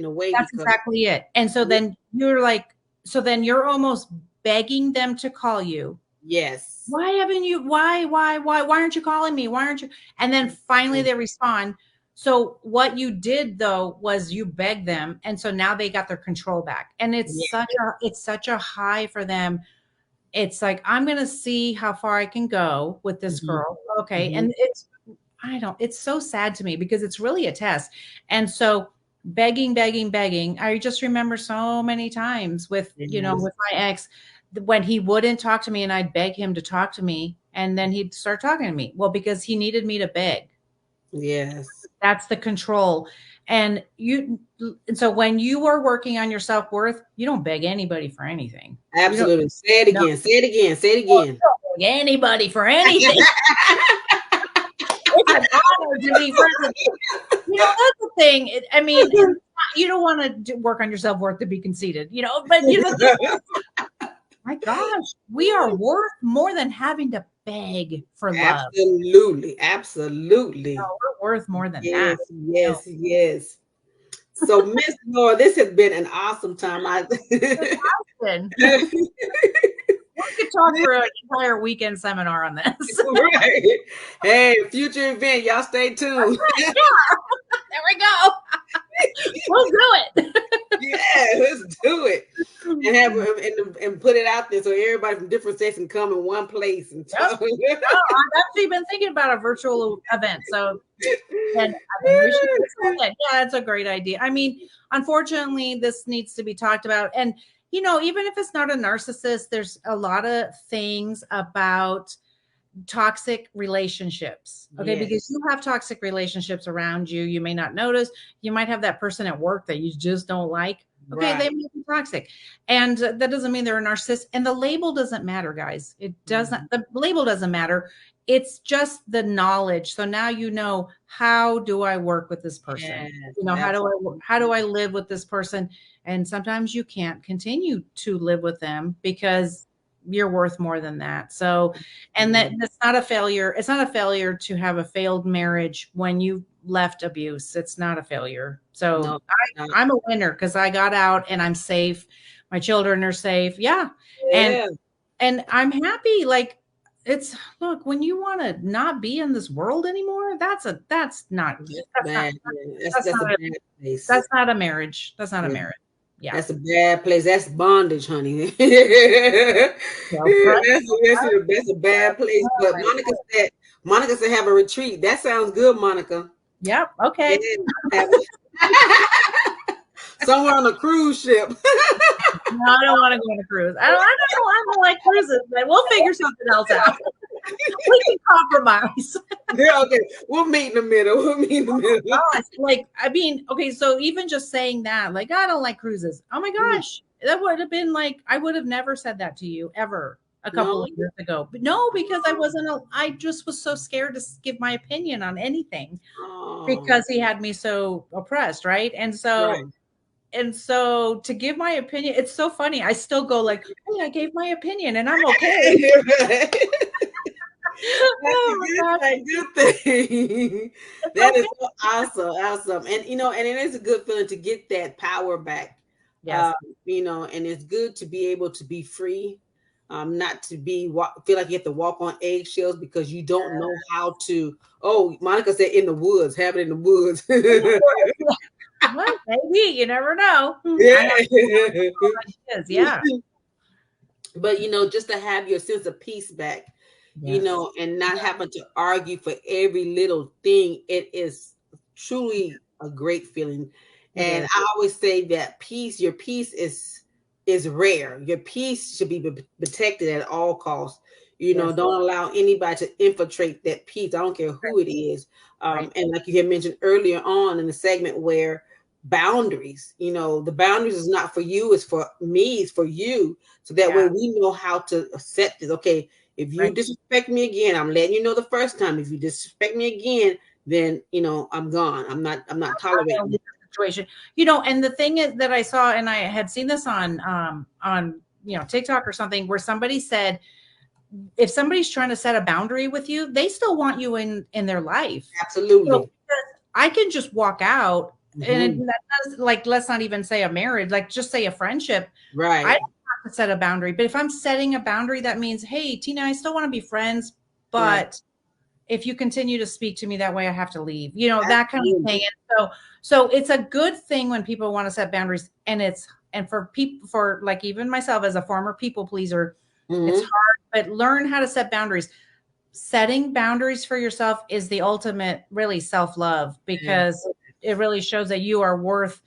a way That's because exactly it. And so then you're like, so then you're almost begging them to call you. yes. Why haven't you, why aren't you calling me? Why aren't you? And then finally they respond. So what you did though was you begged them. And so now they got their control back. And it's such a high for them. It's like, I'm going to see how far I can go with this Mhm, girl. Okay. mhm. And it's so sad to me because it's really a test. And so begging, begging, begging. I just remember so many times with, Yes, with my ex when he wouldn't talk to me and I'd beg him to talk to me and then he'd start talking to me. Well, because he needed me to beg. yes, That's the control. And so when you are working on your self-worth, you don't beg anybody for anything. You don't, absolutely. Say it no, again. Say it again. Say it you again. don't beg anybody for anything. It's an honor to be friends with you. That's the thing. I mean, you don't want to work on your self worth to be conceited, but my gosh, we are worth more than having to beg for love. Absolutely, absolutely. We're worth more than that. Yes, yes, yes. So, Miss Laura, this has been an awesome time. Listen, we could talk for an entire weekend seminar on this. Right. Hey, future event, y'all stay tuned. Yeah, there we go. We'll do it. Yeah, let's do it. And have and put it out there so everybody from different states can come in one place and Yep. talk. Oh, I've actually been thinking about a virtual event. So, and I mean, we should do something. Yeah, that's a great idea. I mean, unfortunately, this needs to be talked about. And, even if it's not a narcissist, there's a lot of things about toxic relationships. Okay. Yes, Because you have toxic relationships around you. You may not notice. You might have that person at work that you just don't like. Okay. They right. may be toxic. And that doesn't mean they're a narcissist. And the label doesn't matter, guys. It doesn't, the label doesn't matter. It's just the knowledge. So now how do I work with this person? Yes, How do I live with this person? And sometimes you can't continue to live with them because you're worth more than that. So, and that's not a failure. It's not a failure to have a failed marriage when you left abuse. It's not a failure. So no, no. I'm a winner because I got out and I'm safe. My children are safe. Yeah. And Yeah, I'm happy. Like look, when you want to not be in this world anymore, that's bad. Yeah. That's a not a, bad place. that's not a marriage. That's not a Yeah. marriage. Yeah. That's a bad place. That's bondage, honey. So, right. That's a bad place. But Monica said have a retreat. That sounds good, Monica. Yep. Yeah, Okay. have somewhere on a cruise ship. No, I don't want to go on a cruise. I don't like cruises, but we'll figure something else out. We can compromise. Yeah, okay. We'll meet in the middle. We'll meet in the middle. Gosh, like, I mean, okay, so even just saying that, like, I don't like cruises. Oh my gosh, that would have been like, I would have never said that to you ever a couple No. of years ago. But no, because I just was so scared to give my opinion on anything Oh, because he had me so oppressed, right? right. And so to give my opinion, it's so funny. I still go like, hey, I gave my opinion and I'm okay. That's a Oh my good God. thing. Good thing. It's That is okay. so awesome. Awesome. And and it is a good feeling to get that power back. Um, Yes. and it's good to be able to be free. Not to be feel like you have to walk on eggshells because you don't know how to. Oh, Monica said in the woods, have it in the woods. Well, maybe you never know. I have Yeah. ideas. Yeah. But just to have your sense of peace back, Yes. and not having to argue for every little thing, it is truly a great feeling. It And is. I always say that your peace is rare. Your peace should be protected at all costs. Yes. Don't allow anybody to infiltrate that peace. I don't care who it is. Right. And like you had mentioned earlier on in the segment, where boundaries, the boundaries is not for you, it's for me, it's for you. So that way Yeah. we know how to set this. Okay, if you Right. disrespect me again, I'm letting you know the first time. If you disrespect me again, then I'm gone. I'm not tolerating it. Situation. And the thing is that I saw, and I had seen this on TikTok or something, where somebody said, if somebody's trying to set a boundary with you, they still want you in their life. So Absolutely. I can just walk out, and Hmm. that does, like, let's not even say a marriage, like just say a friendship. I Right. don't have to set a boundary, but if I'm setting a boundary, that means, hey, Tina, I still want to be friends, Right. but if you continue to speak to me that way, I have to leave, that kind of Absolutely. thing. And so it's a good thing when people want to set boundaries, and for people, for like even myself as a former people pleaser, it's Hmm. hard, but learn how to set boundaries. Setting boundaries for yourself is the ultimate really self-love, because it really shows that you are worth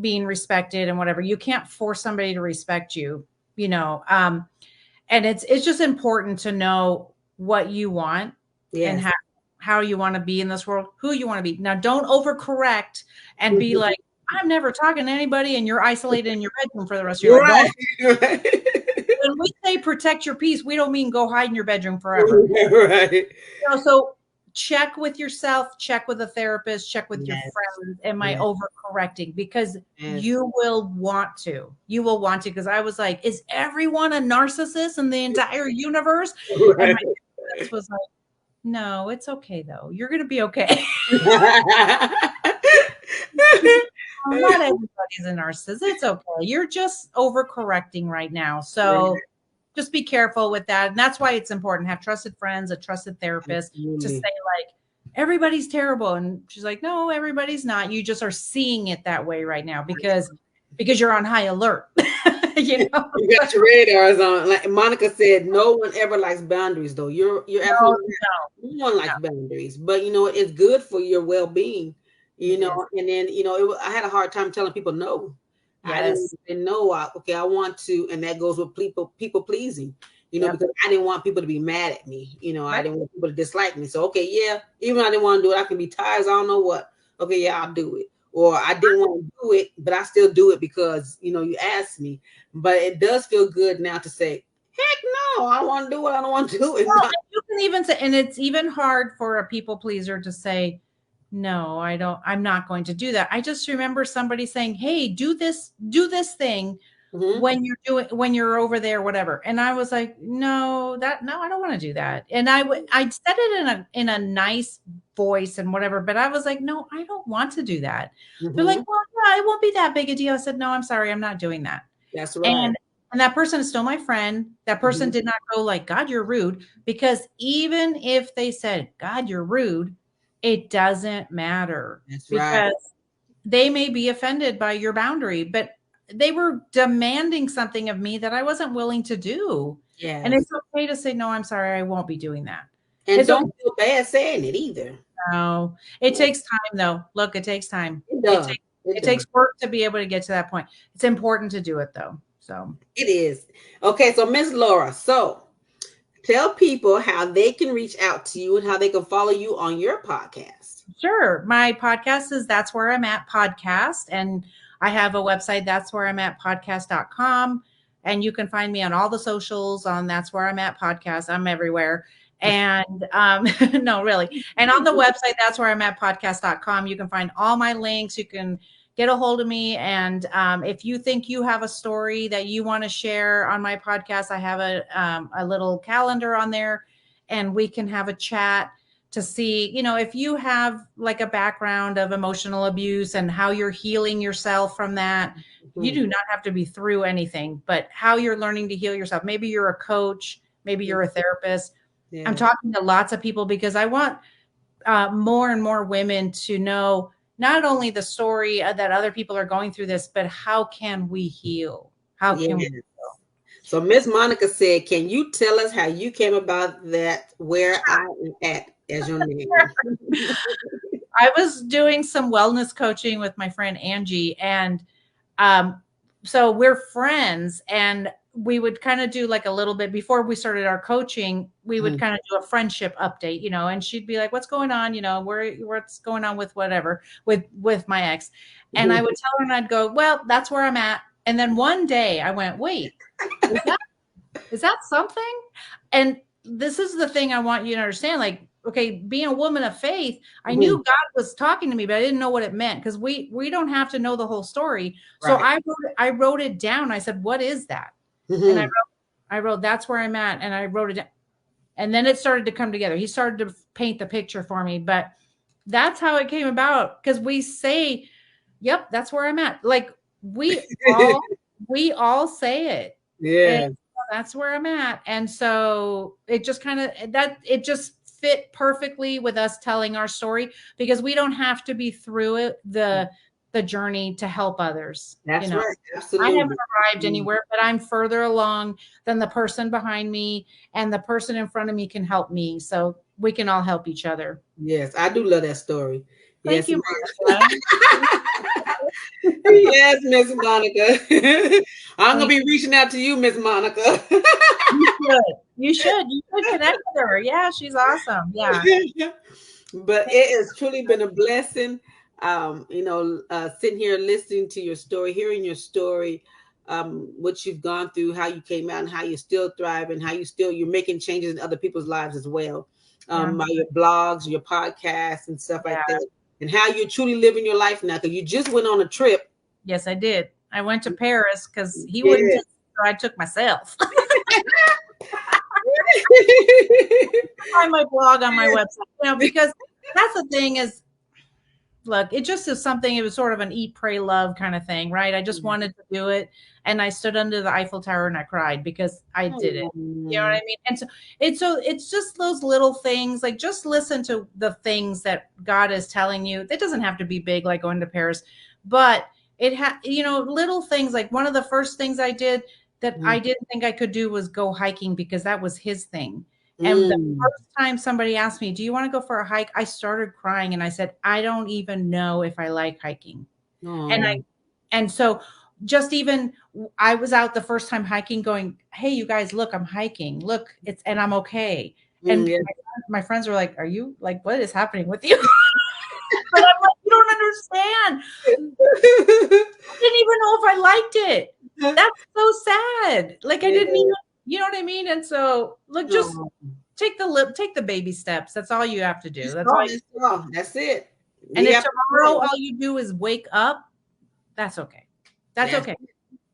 being respected and whatever. You can't force somebody to respect you, and it's just important to know what you want and Yes. how you want to be in this world, who you want to be. Now, don't overcorrect and be like, I'm never talking to anybody, and you're isolated in your bedroom for the rest of your life. Don't. Right. Right. When we say protect your peace, we don't mean go hide in your bedroom forever. Right. So check with yourself, check with a therapist, check with your Yes. friends. Am I Yes. overcorrecting? Because Yes. you will want to. You will want to. Because I was like, is everyone a narcissist in the entire universe? And Right. my therapist was like, no, it's okay though. You're going to be okay. Well, not everybody's a narcissist. It's okay. You're just overcorrecting right now. So just be careful with that. And that's why it's important to have trusted friends, a trusted therapist, to say, Absolutely. like, everybody's terrible. And she's like, no, everybody's not. You just are seeing it that way right now because you're on high alert. you know? You got your radars on. Like Monica said, no one ever likes boundaries, though. You're No, absolutely no, right. No one likes boundaries, but it's good for your well being. it is. And then I had a hard time telling people no. I didn't Yes. say no. Okay, I want to, and that goes with people pleasing. Yep. Because I didn't want people to be mad at me. I Right. didn't want people to dislike me. So okay, yeah, even though I didn't want to do it, I can be tired. I don't know what. Okay, yeah, I'll do it. Or I didn't want to do it, but I still do it because you asked me. But it does feel good now to say, heck no, I don't want to do it. I don't want to do it. Well, and you can even say, and it's even hard for a people pleaser to say, no, I don't, I'm not going to do that. I just remember somebody saying, hey, do this thing Mhm. when you're over there, whatever. And I was like, no, I don't want to do that. And I said it in a nice voice and whatever, but I was like, no, I don't want to do that. They're like, Mhm. well, yeah, it won't be that big a deal. I said, no, I'm sorry, I'm not doing that. That's right. And that person is still my friend. That person Mhm. did not go like, God, you're rude. Because even if they said, God, you're rude, it doesn't matter, That's right. because they may be offended by your boundary, but they were demanding something of me that I wasn't willing to do. And Yes. it's okay to say, no, I'm sorry, I won't be doing that. And It's okay. don't feel bad saying it either. No, it takes time though. Look, it takes time. It It does. takes It it does. takes work to be able to get to that point. It's important to do it though. So It is. Okay, so Miss Laura, so tell people how they can reach out to you and how they can follow you on your podcast. sure. My podcast is That's Where I'm At Podcast. And I have a website, that's where I'm at podcast.com. And you can find me on all the socials on That's Where I'm At Podcast. I'm everywhere. And no, really. And on the website, that's where I'm at podcast.com, you can find all my links. You can get a hold of me. And if you think you have a story that you want to share on my podcast, I have a little calendar on there. and we can have a chat to see, if you have like a background of emotional abuse and how you're healing yourself from that. You do not have to be through anything, but how you're learning to heal yourself. Maybe you're a coach, maybe you're a therapist. I'm Yeah. talking to lots of people because I want more and more women to know not only the story that other people are going through this, but how can we heal? How can we? Yes. So Miss Monica said, "Can you tell us how you came about that? Where I am at as your name?" I was doing some wellness coaching with my friend Angie, and um, so we're friends, and we would kind of do like a little bit before we started our coaching. We would Mhm. kind of do a friendship update, and she'd be like, "What's going on? What's going on with whatever with my ex?" And I would tell her, and I'd go, "Well, that's where I'm at." And then one day I went, "Wait, is that is that something?" And this is the thing I want you to understand. Like, okay, being a woman of faith, I knew Mhm. God was talking to me, but I didn't know what it meant because we don't have to know the whole story. So Right. I wrote it down. I said, "What is that?" And Mhm. I wrote, "That's where I'm at," and I wrote it down. And then it started to come together. He started to paint the picture for me, but that's how it came about because we say, "Yep, that's where I'm at." Like all we all say it. And Yeah. that's where I'm at. And so it just kind of that it just fit perfectly with us telling our story because we don't have to be through it the journey to help others. That's right. I haven't Absolutely. arrived anywhere, but I'm further along than the person behind me, and the person in front of me can help me. So we can all help each other. Yes, I do love that story. Thank Yes, you, ma'am. Marcia. Yes, Miss Monica. I'm gonna Thank be reaching out to you, Miss Monica. you. Should. You should. You should connect with her. Yeah, she's awesome. Yeah. But it has truly been a blessing. Sitting here listening to your story, hearing your story, what you've gone through, how you came out, and how you're still thriving, how you're making changes in other people's lives as well. Yeah. By your blogs, your podcasts, and stuff like Yeah. that, and how you're truly living your life now. Because you just went on a trip. Yes, I did. I went to Paris because he wouldn't Yes. take me, so I took myself. Find my blog on my website, because that's the thing is, look, it just is something. It was sort of an eat, pray, love kind of thing, right? I just wanted to do it, and I stood under the Eiffel Tower and I cried because I did it. You know what I mean? And so it's just those little things. Like, just listen to the things that God is telling you. It doesn't have to be big, like going to Paris, but little things. Like, one of the first things I did that I didn't think I could do was go hiking because that was his thing. And the Mm. first time somebody asked me, "Do you want to go for a hike?" I started crying and I said, "I don't even know if I like hiking." And I Oh. and so just even I was out the first time hiking going, "Hey, you guys, look, I'm hiking. Look, and I'm okay." And Yeah. my friends were like, "Are you like, what is happening with you?" But I'm like, "You don't understand. I didn't even know if I liked it." That's so sad. Like, I didn't even, Yeah. you know what I mean? And so, look, just Oh. take the baby steps. That's all you have to do. That's That's all. all. That's all. That's it. And We if have to tomorrow grow. all you do is wake up, that's okay. That's That's okay.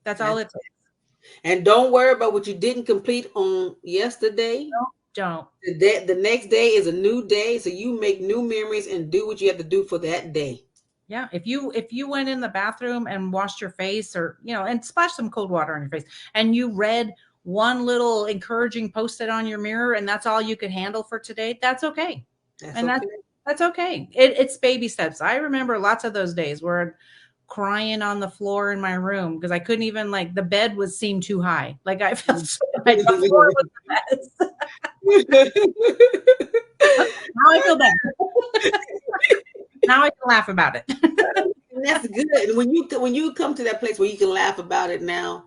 That's all that's it takes. and don't worry about what you didn't complete on yesterday. Don't. The next day is a new day, so you make new memories and do what you have to do for that day. Yeah. If you went in the bathroom and washed your face, or and splashed some cold water on your face, and you read one little encouraging post-it on your mirror, and that's all you could handle for today, that's okay. That's And okay. that's okay. It's baby steps. I remember lots of those days where I'd crying on the floor in my room because I couldn't even, like, the bed was seemed too high. Like, I felt like the floor was a mess. Now I feel better. Now I can laugh about it. And that's good. And when you come to that place where you can laugh about it now,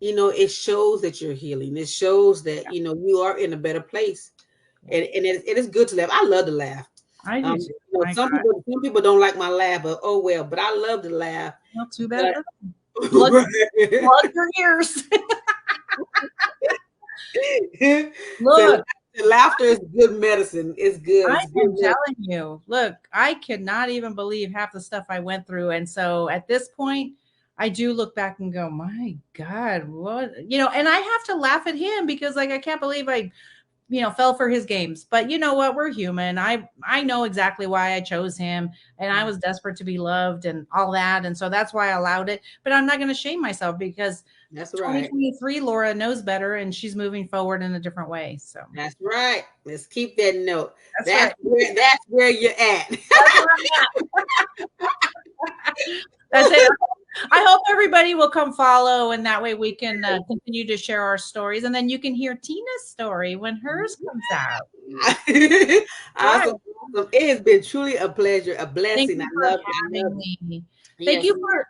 it shows that you're healing. It shows that you are in a better place, and it is good to laugh. I love to laugh. I do too. My Some God. people don't like my laugh, but oh well. But I love to laugh. Not too bad But for them. Plug, plug your ears. so Look, laughter is good medicine. It's good. I It's good am medicine. telling you, look, I cannot even believe half the stuff I went through. And so at this point, I do look back and go, my God, what, and I have to laugh at him because, like, I can't believe I fell for his games. But you know what? We're human. I know exactly why I chose him, and I was desperate to be loved and all that, and so that's why I allowed it. But I'm not going to shame myself because That's right. 2023 Laura knows better and she's moving forward in a different way. So That's right. Let's keep that note. that's right. That's where you're at. That's where I'm at. That's it. I hope everybody will come follow, and that way we can continue to share our stories, and then you can hear Tina's story when hers comes out. Right. Awesome. Awesome. It has been truly a pleasure, a Thank blessing. you I for love it. I love having it. me. Yes.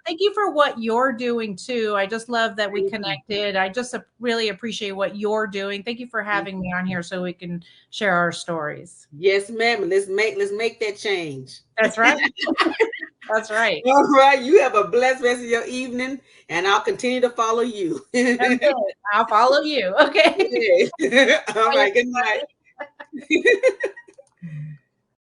Thank you for what you're doing too. I just love that we Thank you. connected. I just really appreciate what you're doing. Thank you for having me on here so we can share our stories. Yes, ma'am. Let's make that change. That's right. That's right. All right. You have a blessed rest of your evening, and I'll continue to follow you. That's it. I'll follow you. Okay. All right. Good night.